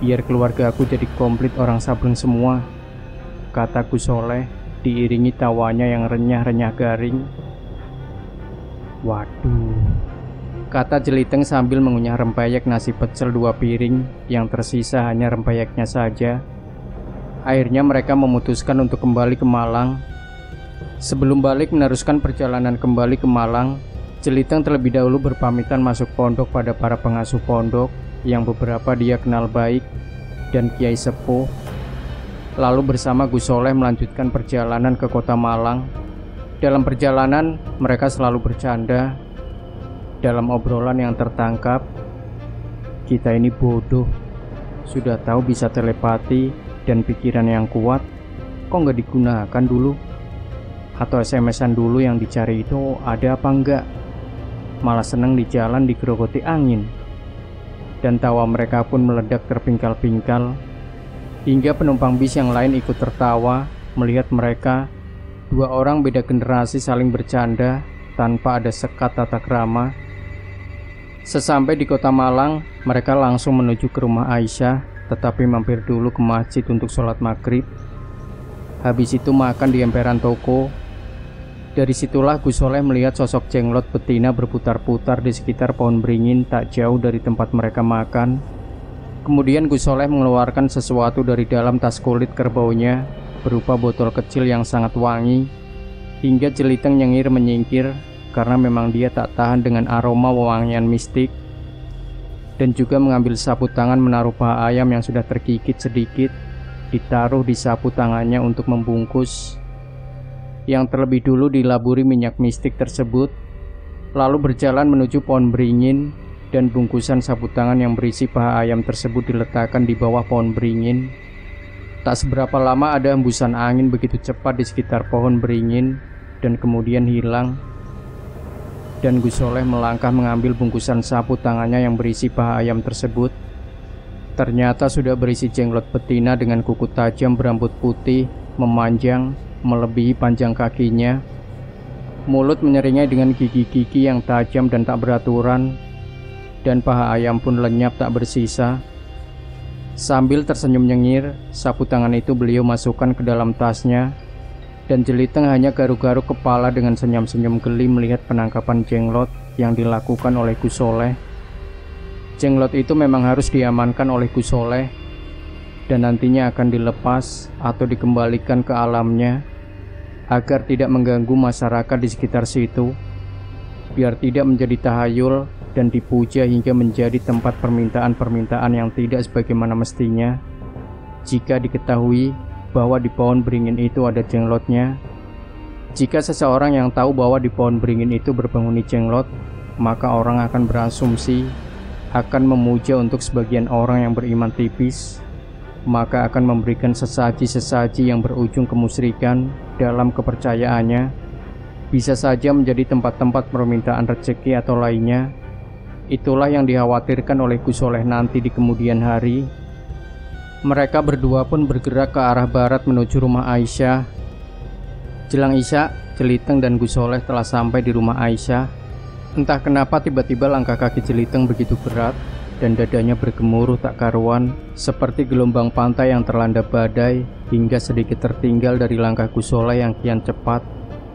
biar keluarga aku jadi komplit orang Sableng semua," kata Gus Soleh diiringi tawanya yang renyah-renyah garing. "Waduh," kata Jeliteng sambil mengunyah rempeyek nasi pecel 2 piring yang tersisa hanya rempeyeknya saja. Akhirnya mereka memutuskan untuk kembali ke Malang. Sebelum balik meneruskan perjalanan kembali ke Malang, Jeliteng terlebih dahulu berpamitan masuk pondok pada para pengasuh pondok yang beberapa dia kenal baik dan kiai sepuh. Lalu bersama Gus Soleh melanjutkan perjalanan ke kota Malang. Dalam perjalanan mereka selalu bercanda. Dalam obrolan yang tertangkap, "Kita ini bodoh, sudah tahu bisa telepati dan pikiran yang kuat, kok nggak digunakan dulu? Atau SMS-an dulu yang dicari itu ada apa enggak? Malah seneng di jalan digerogoti angin." Dan tawa mereka pun meledak terpingkal-pingkal, hingga penumpang bis yang lain ikut tertawa melihat mereka, 2 orang beda generasi saling bercanda tanpa ada sekat tata krama. Sesampai di kota Malang, mereka langsung menuju ke rumah Aisyah, tetapi mampir dulu ke masjid untuk sholat maghrib. Habis itu makan di emperan toko. Dari situlah Gus Soleh melihat sosok jenglot betina berputar-putar di sekitar pohon beringin tak jauh dari tempat mereka makan. Kemudian Gus Soleh mengeluarkan sesuatu dari dalam tas kulit kerbaunya, berupa botol kecil yang sangat wangi, hingga Jeliteng nyengir menyingkir karena memang dia tak tahan dengan aroma wewangian mistik. Dan juga mengambil sapu tangan menaruh paha ayam yang sudah tergigit sedikit, ditaruh di sapu tangannya untuk membungkus, yang terlebih dulu dilaburi minyak mistik tersebut. Lalu berjalan menuju pohon beringin, dan bungkusan sapu tangan yang berisi paha ayam tersebut diletakkan di bawah pohon beringin. Tak seberapa lama ada hembusan angin begitu cepat di sekitar pohon beringin dan kemudian hilang. Dan Gus Soleh melangkah mengambil bungkusan sapu tangannya yang berisi paha ayam tersebut. Ternyata sudah berisi jenglot betina dengan kuku tajam berambut putih, memanjang, melebihi panjang kakinya. Mulut menyeringai dengan gigi-gigi yang tajam dan tak beraturan, dan paha ayam pun lenyap tak bersisa. Sambil tersenyum nyengir, sapu tangan itu beliau masukkan ke dalam tasnya, dan Jeliteng hanya garuk-garuk kepala dengan senyum-senyum geli melihat penangkapan Jenglot yang dilakukan oleh Gus Soleh. Jenglot itu memang harus diamankan oleh Gus Soleh, dan nantinya akan dilepas atau dikembalikan ke alamnya, agar tidak mengganggu masyarakat di sekitar situ, biar tidak menjadi tahayul dan dipuja hingga menjadi tempat permintaan-permintaan yang tidak sebagaimana mestinya. Jika diketahui bahwa di pohon beringin itu ada jenglotnya, jika seseorang yang tahu bahwa di pohon beringin itu berpenghuni jenglot, maka orang akan berasumsi akan memuja. Untuk sebagian orang yang beriman tipis, maka akan memberikan sesaji-sesaji yang berujung kemusyrikan dalam kepercayaannya, bisa saja menjadi tempat-tempat permintaan rezeki atau lainnya. Itulah yang dikhawatirkan oleh Gus Soleh nanti di kemudian hari. Mereka berdua pun bergerak ke arah barat menuju rumah Aisyah. Jelang Isya, Jeliteng dan Gus Soleh telah sampai di rumah Aisyah. Entah kenapa tiba-tiba langkah kaki Jeliteng begitu berat, dan dadanya bergemuruh tak karuan, seperti gelombang pantai yang terlanda badai, hingga sedikit tertinggal dari langkah Gus Soleh yang kian cepat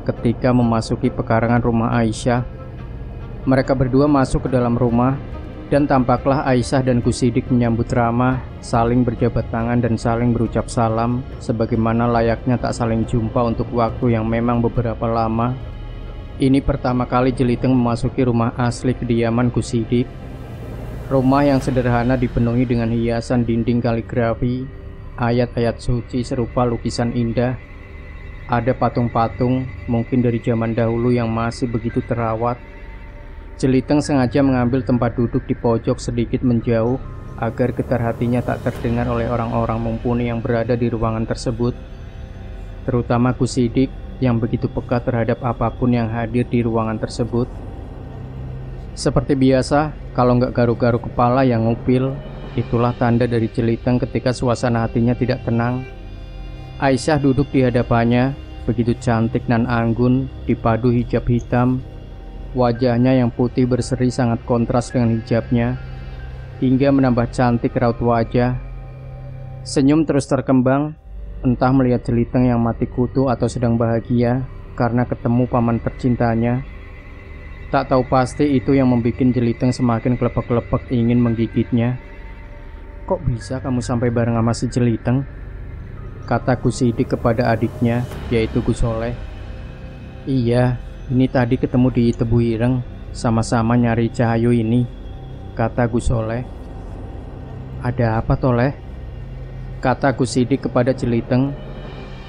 ketika memasuki pekarangan rumah Aisyah. Mereka berdua masuk ke dalam rumah, dan tampaklah Aisyah dan Gus Sidik menyambut ramah, saling berjabat tangan dan saling berucap salam, sebagaimana layaknya tak saling jumpa untuk waktu yang memang beberapa lama. Ini pertama kali Jeliteng memasuki rumah asli kediaman Gus Sidik. Rumah yang sederhana dipenuhi dengan hiasan dinding kaligrafi, ayat-ayat suci serupa lukisan indah. Ada patung-patung, mungkin dari zaman dahulu yang masih begitu terawat. Jeliteng sengaja mengambil tempat duduk di pojok sedikit menjauh, agar getar hatinya tak terdengar oleh orang-orang mumpuni yang berada di ruangan tersebut, terutama Gus Sidik yang begitu peka terhadap apapun yang hadir di ruangan tersebut. Seperti biasa, kalau nggak garuk-garuk kepala yang ngupil, itulah tanda dari Jeliteng ketika suasana hatinya tidak tenang. Aisyah duduk di hadapannya, begitu cantik nan anggun, dipadu hijab hitam. Wajahnya yang putih berseri sangat kontras dengan hijabnya, hingga menambah cantik raut wajah. Senyum terus terkembang, entah melihat Jeliteng yang mati kutu atau sedang bahagia karena ketemu paman tercintanya. Tak tahu pasti itu yang membuat Jeliteng semakin kelepek-kelepek ingin menggigitnya. "Kok bisa kamu sampai bareng sama si Jeliteng?" kata Gus Sidik kepada adiknya, yaitu Gus Soleh. "Iya, ini tadi ketemu di Tebu Ireng, sama-sama nyari Cahayu ini," kata Gus Soleh. "Ada apa Toleh?" kata Gus Sidik kepada Jeliteng,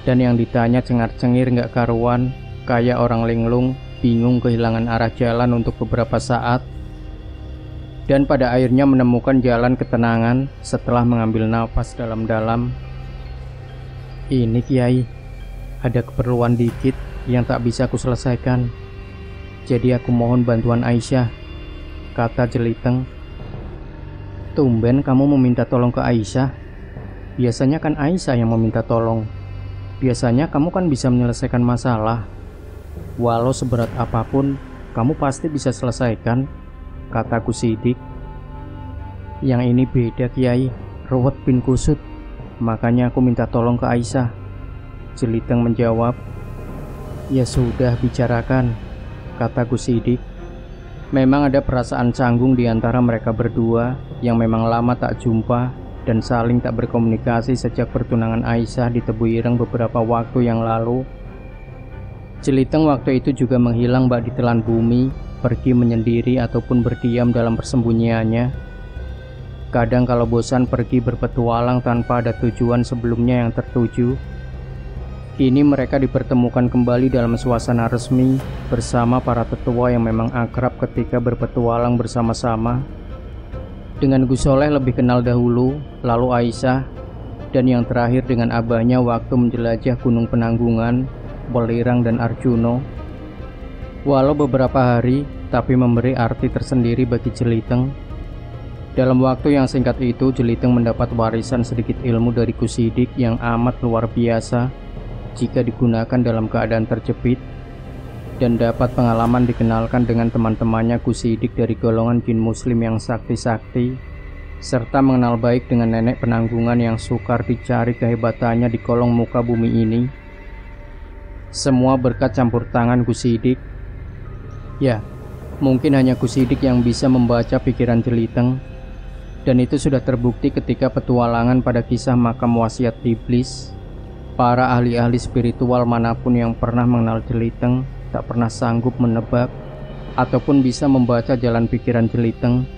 dan yang ditanya cengar-cengir gak karuan, kayak orang linglung, bingung kehilangan arah jalan untuk beberapa saat, dan pada akhirnya menemukan jalan ketenangan setelah mengambil nafas dalam-dalam. "Ini Kiai, ada keperluan dikit yang tak bisa aku selesaikan, jadi aku mohon bantuan Aisyah," kata Jeliteng. "Tumben kamu meminta tolong ke Aisyah. Biasanya kan Aisyah yang meminta tolong. Biasanya kamu kan bisa menyelesaikan masalah. Walau seberat apapun, kamu pasti bisa selesaikan," kata Gus Sidik. "Yang ini beda Kiai, ruwet bin kusut, makanya aku minta tolong ke Aisyah," Jeliteng menjawab. "Ya sudah, bicarakan," kata Gus Sidik. Memang ada perasaan canggung di antara mereka berdua yang memang lama tak jumpa dan saling tak berkomunikasi sejak pertunangan Aisyah di Tebu Ireng beberapa waktu yang lalu. Jeliteng waktu itu juga menghilang bak ditelan bumi, pergi menyendiri ataupun berdiam dalam persembunyiannya. Kadang kalau bosan pergi berpetualang tanpa ada tujuan sebelumnya yang tertuju. Kini mereka dipertemukan kembali dalam suasana resmi bersama para tetua yang memang akrab ketika berpetualang bersama-sama. Dengan Gus Soleh lebih kenal dahulu, lalu Aisyah, dan yang terakhir dengan abahnya waktu menjelajah Gunung Penanggungan, Welirang dan Arjuno. Walau beberapa hari, tapi memberi arti tersendiri bagi Jeliteng. Dalam waktu yang singkat itu, Jeliteng mendapat warisan sedikit ilmu dari Gus Sidik yang amat luar biasa. jika digunakan dalam keadaan terjepit, dan dapat pengalaman dikenalkan dengan teman-temannya Kusidik dari golongan jin muslim yang sakti-sakti, serta mengenal baik dengan nenek penanggungan yang sukar dicari kehebatannya di kolong muka bumi ini. Semua berkat campur tangan Kusidik. Ya, mungkin hanya Kusidik yang bisa membaca pikiran Jeliteng, dan itu sudah terbukti ketika petualangan pada kisah makam wasiat iblis. Para ahli-ahli spiritual manapun yang pernah mengenal Jeliteng tak pernah sanggup menebak ataupun bisa membaca jalan pikiran Jeliteng.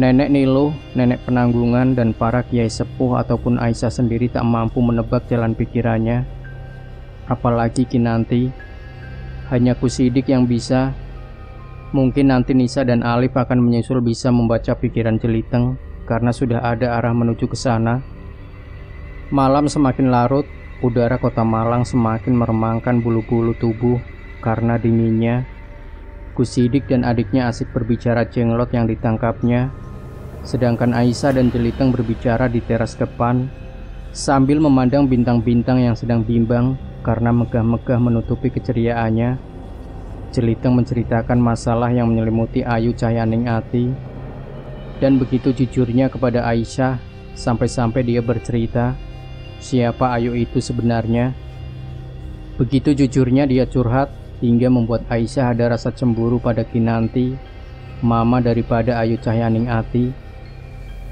Nenek Niluh, nenek penanggungan, dan para kiai sepuh ataupun Aisyah sendiri tak mampu menebak jalan pikirannya. Apalagi Kinanti. Hanya Kusidik yang bisa. Mungkin nanti Nisa dan Alif akan menyusul bisa membaca pikiran Jeliteng karena sudah ada arah menuju ke sana. Malam semakin larut, udara kota Malang semakin meremangkan bulu-bulu tubuh karena dinginnya. Kusidik dan adiknya asik berbicara jenglot yang ditangkapnya, sedangkan Aisyah dan Jeliteng berbicara di teras depan sambil memandang bintang-bintang yang sedang bimbang karena megah-megah menutupi keceriaannya. Jeliteng menceritakan masalah yang menyelimuti Ayu Cahyaningsih, dan begitu jujurnya kepada Aisyah, sampai-sampai dia bercerita siapa Ayu itu sebenarnya. Begitu jujurnya dia curhat hingga membuat Aisyah ada rasa cemburu pada Kinanti, mama daripada Ayu Cahyaningsih,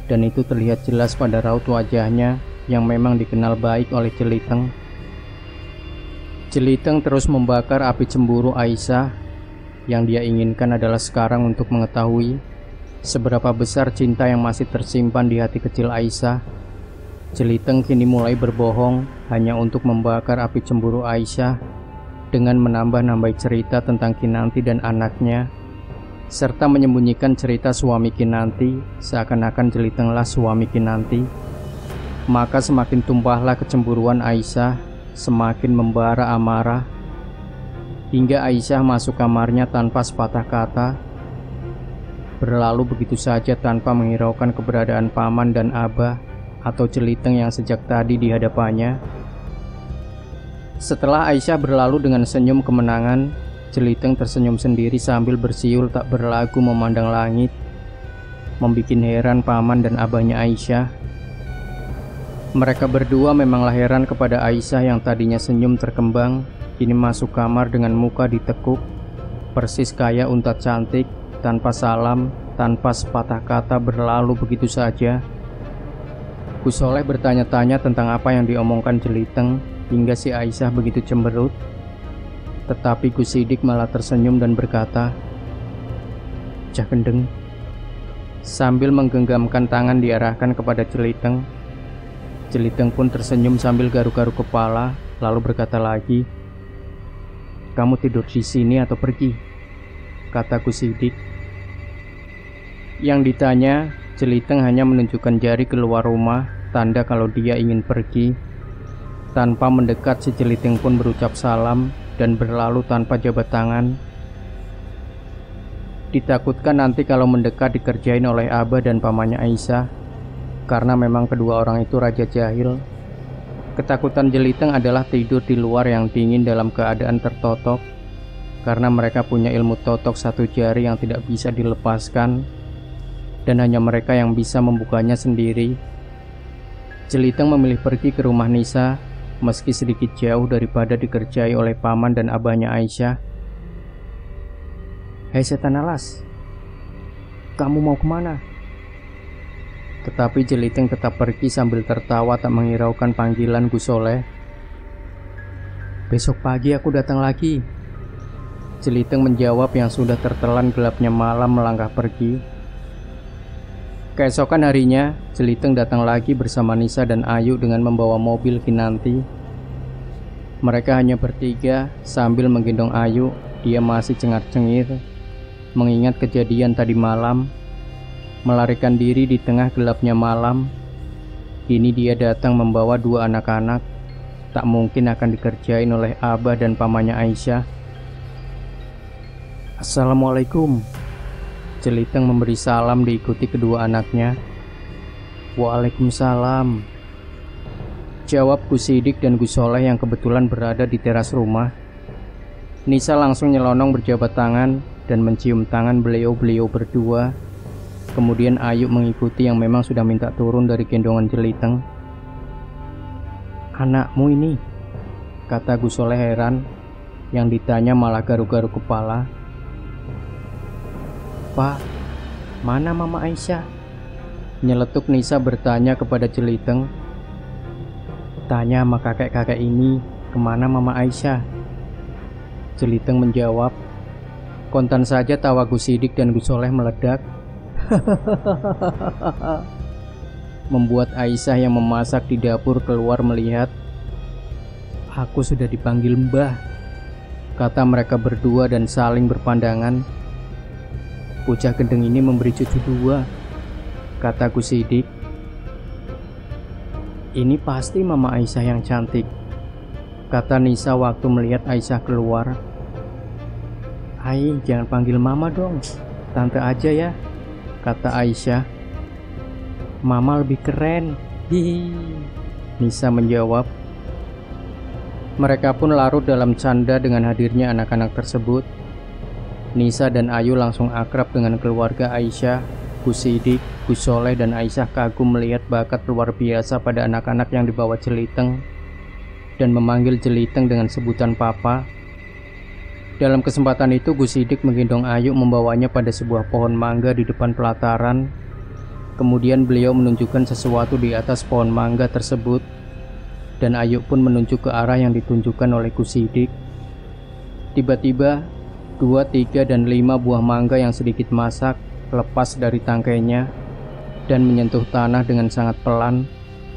dan itu terlihat jelas pada raut wajahnya yang memang dikenal baik oleh Jeliteng. Jeliteng terus membakar api cemburu Aisyah. Yang dia inginkan adalah sekarang untuk mengetahui seberapa besar cinta yang masih tersimpan di hati kecil Aisyah. Jeliteng kini mulai berbohong hanya untuk membakar api cemburu Aisyah dengan menambah-nambahi cerita tentang Kinanti dan anaknya, serta menyembunyikan cerita suami Kinanti seakan-akan Jelitenglah suami Kinanti. Maka semakin tumpahlah kecemburuan Aisyah, semakin membara amarah, hingga Aisyah masuk kamarnya tanpa sepatah kata, berlalu begitu saja tanpa menghiraukan keberadaan paman dan abah atau Jeliteng yang sejak tadi di hadapannya. Setelah Aisyah berlalu dengan senyum kemenangan, Jeliteng tersenyum sendiri sambil bersiul tak berlagu memandang langit, membuat heran paman dan abahnya Aisyah. Mereka berdua memanglah heran kepada Aisyah yang tadinya senyum terkembang, kini masuk kamar dengan muka ditekuk, persis kayak unta cantik, tanpa salam, tanpa sepatah kata berlalu begitu saja. Kusoleh bertanya-tanya tentang apa yang diomongkan Jeliteng hingga si Aisyah begitu cemberut. Tetapi Kusidik malah tersenyum dan berkata, "Cah gendeng," sambil menggenggamkan tangan diarahkan kepada Jeliteng. Jeliteng pun tersenyum sambil garuk-garuk kepala, lalu berkata lagi, "Kamu tidur di sini atau pergi?" kata Kusidik. Yang ditanya, Jeliteng hanya menunjukkan jari keluar rumah, tanda kalau dia ingin pergi. Tanpa mendekat, si Jeliteng pun berucap salam dan berlalu tanpa jabat tangan. Ditakutkan nanti kalau mendekat dikerjain oleh abah dan pamannya Aisyah, karena memang kedua orang itu raja jahil. Ketakutan Jeliteng adalah tidur di luar yang dingin dalam keadaan tertotok, karena mereka punya ilmu totok satu jari yang tidak bisa dilepaskan, dan hanya mereka yang bisa membukanya sendiri. Jeliteng memilih pergi ke rumah Nisa, meski sedikit jauh daripada dikerjai oleh paman dan abahnya Aisyah. "Hei setan alas, kamu mau kemana?" Tetapi Jeliteng tetap pergi sambil tertawa tak menghiraukan panggilan Kusoleh. "Besok pagi aku datang lagi," Jeliteng menjawab yang sudah tertelan gelapnya malam melangkah pergi. Keesokan harinya, Jeliteng datang lagi bersama Nisa dan Ayu dengan membawa mobil Kinanti. Mereka hanya bertiga sambil menggendong Ayu. Dia masih cengar-cengir mengingat kejadian tadi malam, melarikan diri di tengah gelapnya malam. Kini dia datang membawa dua anak-anak, tak mungkin akan dikerjain oleh abah dan pamannya Aisyah. "Assalamualaikum," Jeliteng memberi salam diikuti kedua anaknya. "Waalaikumsalam." jawab Gus Sidik dan Gus Soleh yang kebetulan berada di teras rumah. Nisa langsung nyelonong berjabat tangan dan mencium tangan beliau-beliau berdua. Kemudian Ayu mengikuti yang memang sudah minta turun dari gendongan Jeliteng. "Anakmu ini?" kata Gus Soleh heran. Yang ditanya malah garuk-garuk kepala. "Pak, mana Mama Aisyah?" Nyeletuk Nisa bertanya kepada Jeliteng. "Tanya sama kakek-kakek ini, kemana Mama Aisyah?" Jeliteng menjawab. Kontan saja tawa Gus Sidik dan Gus Soleh meledak. Membuat Aisyah yang memasak di dapur keluar melihat. "Aku sudah dipanggil Mbah," kata mereka berdua dan saling berpandangan. "Bocah gendeng ini memberi cucu dua," kata Gus Sidik. "Ini pasti Mama Aisyah yang cantik," kata Nisa waktu melihat Aisyah keluar. "Ai, jangan panggil Mama dong, Tante aja ya," kata Aisyah. "Mama lebih keren." "Hihi," Nisa menjawab. Mereka pun larut dalam canda dengan hadirnya anak-anak tersebut. Nisa dan Ayu langsung akrab dengan keluarga Aisyah. Gus Sidik, Gus Soleh dan Aisyah kagum melihat bakat luar biasa pada anak-anak yang dibawa Jeliteng dan memanggil Jeliteng dengan sebutan Papa. Dalam kesempatan itu Gus Sidik menggendong Ayu membawanya pada sebuah pohon mangga di depan pelataran. Kemudian beliau menunjukkan sesuatu di atas pohon mangga tersebut dan Ayu pun menunjuk ke arah yang ditunjukkan oleh Gus Sidik. Tiba-tiba 2, 3, dan 5 buah mangga yang sedikit masak lepas dari tangkainya dan menyentuh tanah dengan sangat pelan,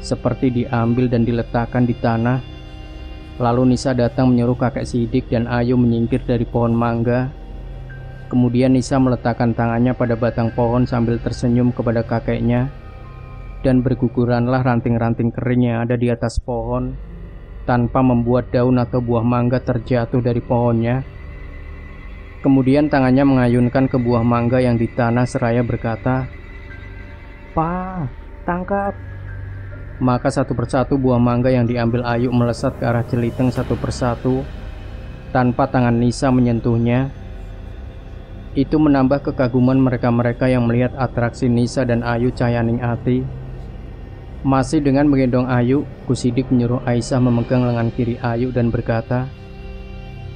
seperti diambil dan diletakkan di tanah. Lalu Nisa datang menyuruh kakek Sidik dan Ayu menyingkir dari pohon mangga. Kemudian Nisa meletakkan tangannya pada batang pohon sambil tersenyum kepada kakeknya, dan berguguranlah ranting-ranting kering yang ada di atas pohon tanpa membuat daun atau buah mangga terjatuh dari pohonnya. Kemudian tangannya mengayunkan ke buah mangga yang di tanah seraya berkata, "Pa, tangkap." Maka satu persatu buah mangga yang diambil Ayu melesat ke arah Jeliteng satu persatu tanpa tangan Nisa menyentuhnya. Itu menambah kekaguman mereka-mereka yang melihat atraksi Nisa dan Ayu Cahyaning Ati. Masih dengan menggendong Ayu, Gus Sidik menyuruh Aisyah memegang lengan kiri Ayu dan berkata,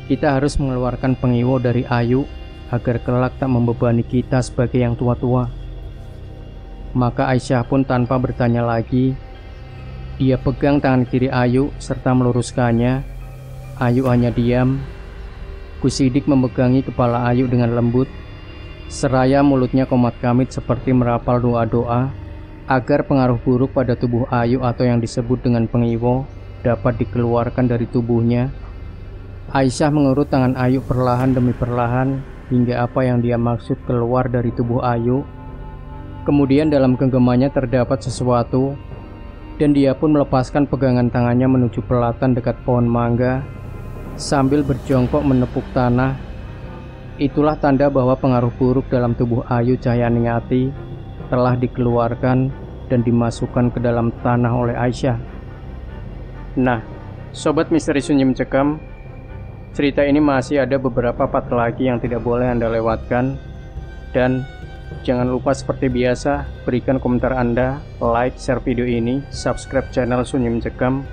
"Kita harus mengeluarkan pengiwo dari Ayu agar kelak tak membebani kita sebagai yang tua-tua." Maka Aisyah pun tanpa bertanya lagi, dia pegang tangan kiri Ayu serta meluruskannya. Ayu hanya diam. Gus Sidik memegangi kepala Ayu dengan lembut, seraya mulutnya komat-kamit seperti merapal doa-doa agar pengaruh buruk pada tubuh Ayu atau yang disebut dengan pengiwo dapat dikeluarkan dari tubuhnya. Aisyah mengurut tangan Ayu perlahan demi perlahan hingga apa yang dia maksud keluar dari tubuh Ayu. Kemudian dalam genggamannya terdapat sesuatu, dan dia pun melepaskan pegangan tangannya menuju pelatan dekat pohon mangga sambil berjongkok menepuk tanah. Itulah tanda bahwa pengaruh buruk dalam tubuh Ayu Cahyaning Ati telah dikeluarkan dan dimasukkan ke dalam tanah oleh Aisyah. Nah, Sobat Misteri Sunyi Mencekam, cerita ini masih ada beberapa part lagi yang tidak boleh Anda lewatkan. Dan jangan lupa seperti biasa, berikan komentar Anda, like, share video ini, subscribe channel Sunyi Mencekam,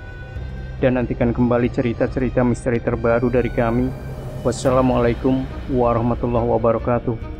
dan nantikan kembali cerita-cerita misteri terbaru dari kami. Wassalamualaikum warahmatullahi wabarakatuh.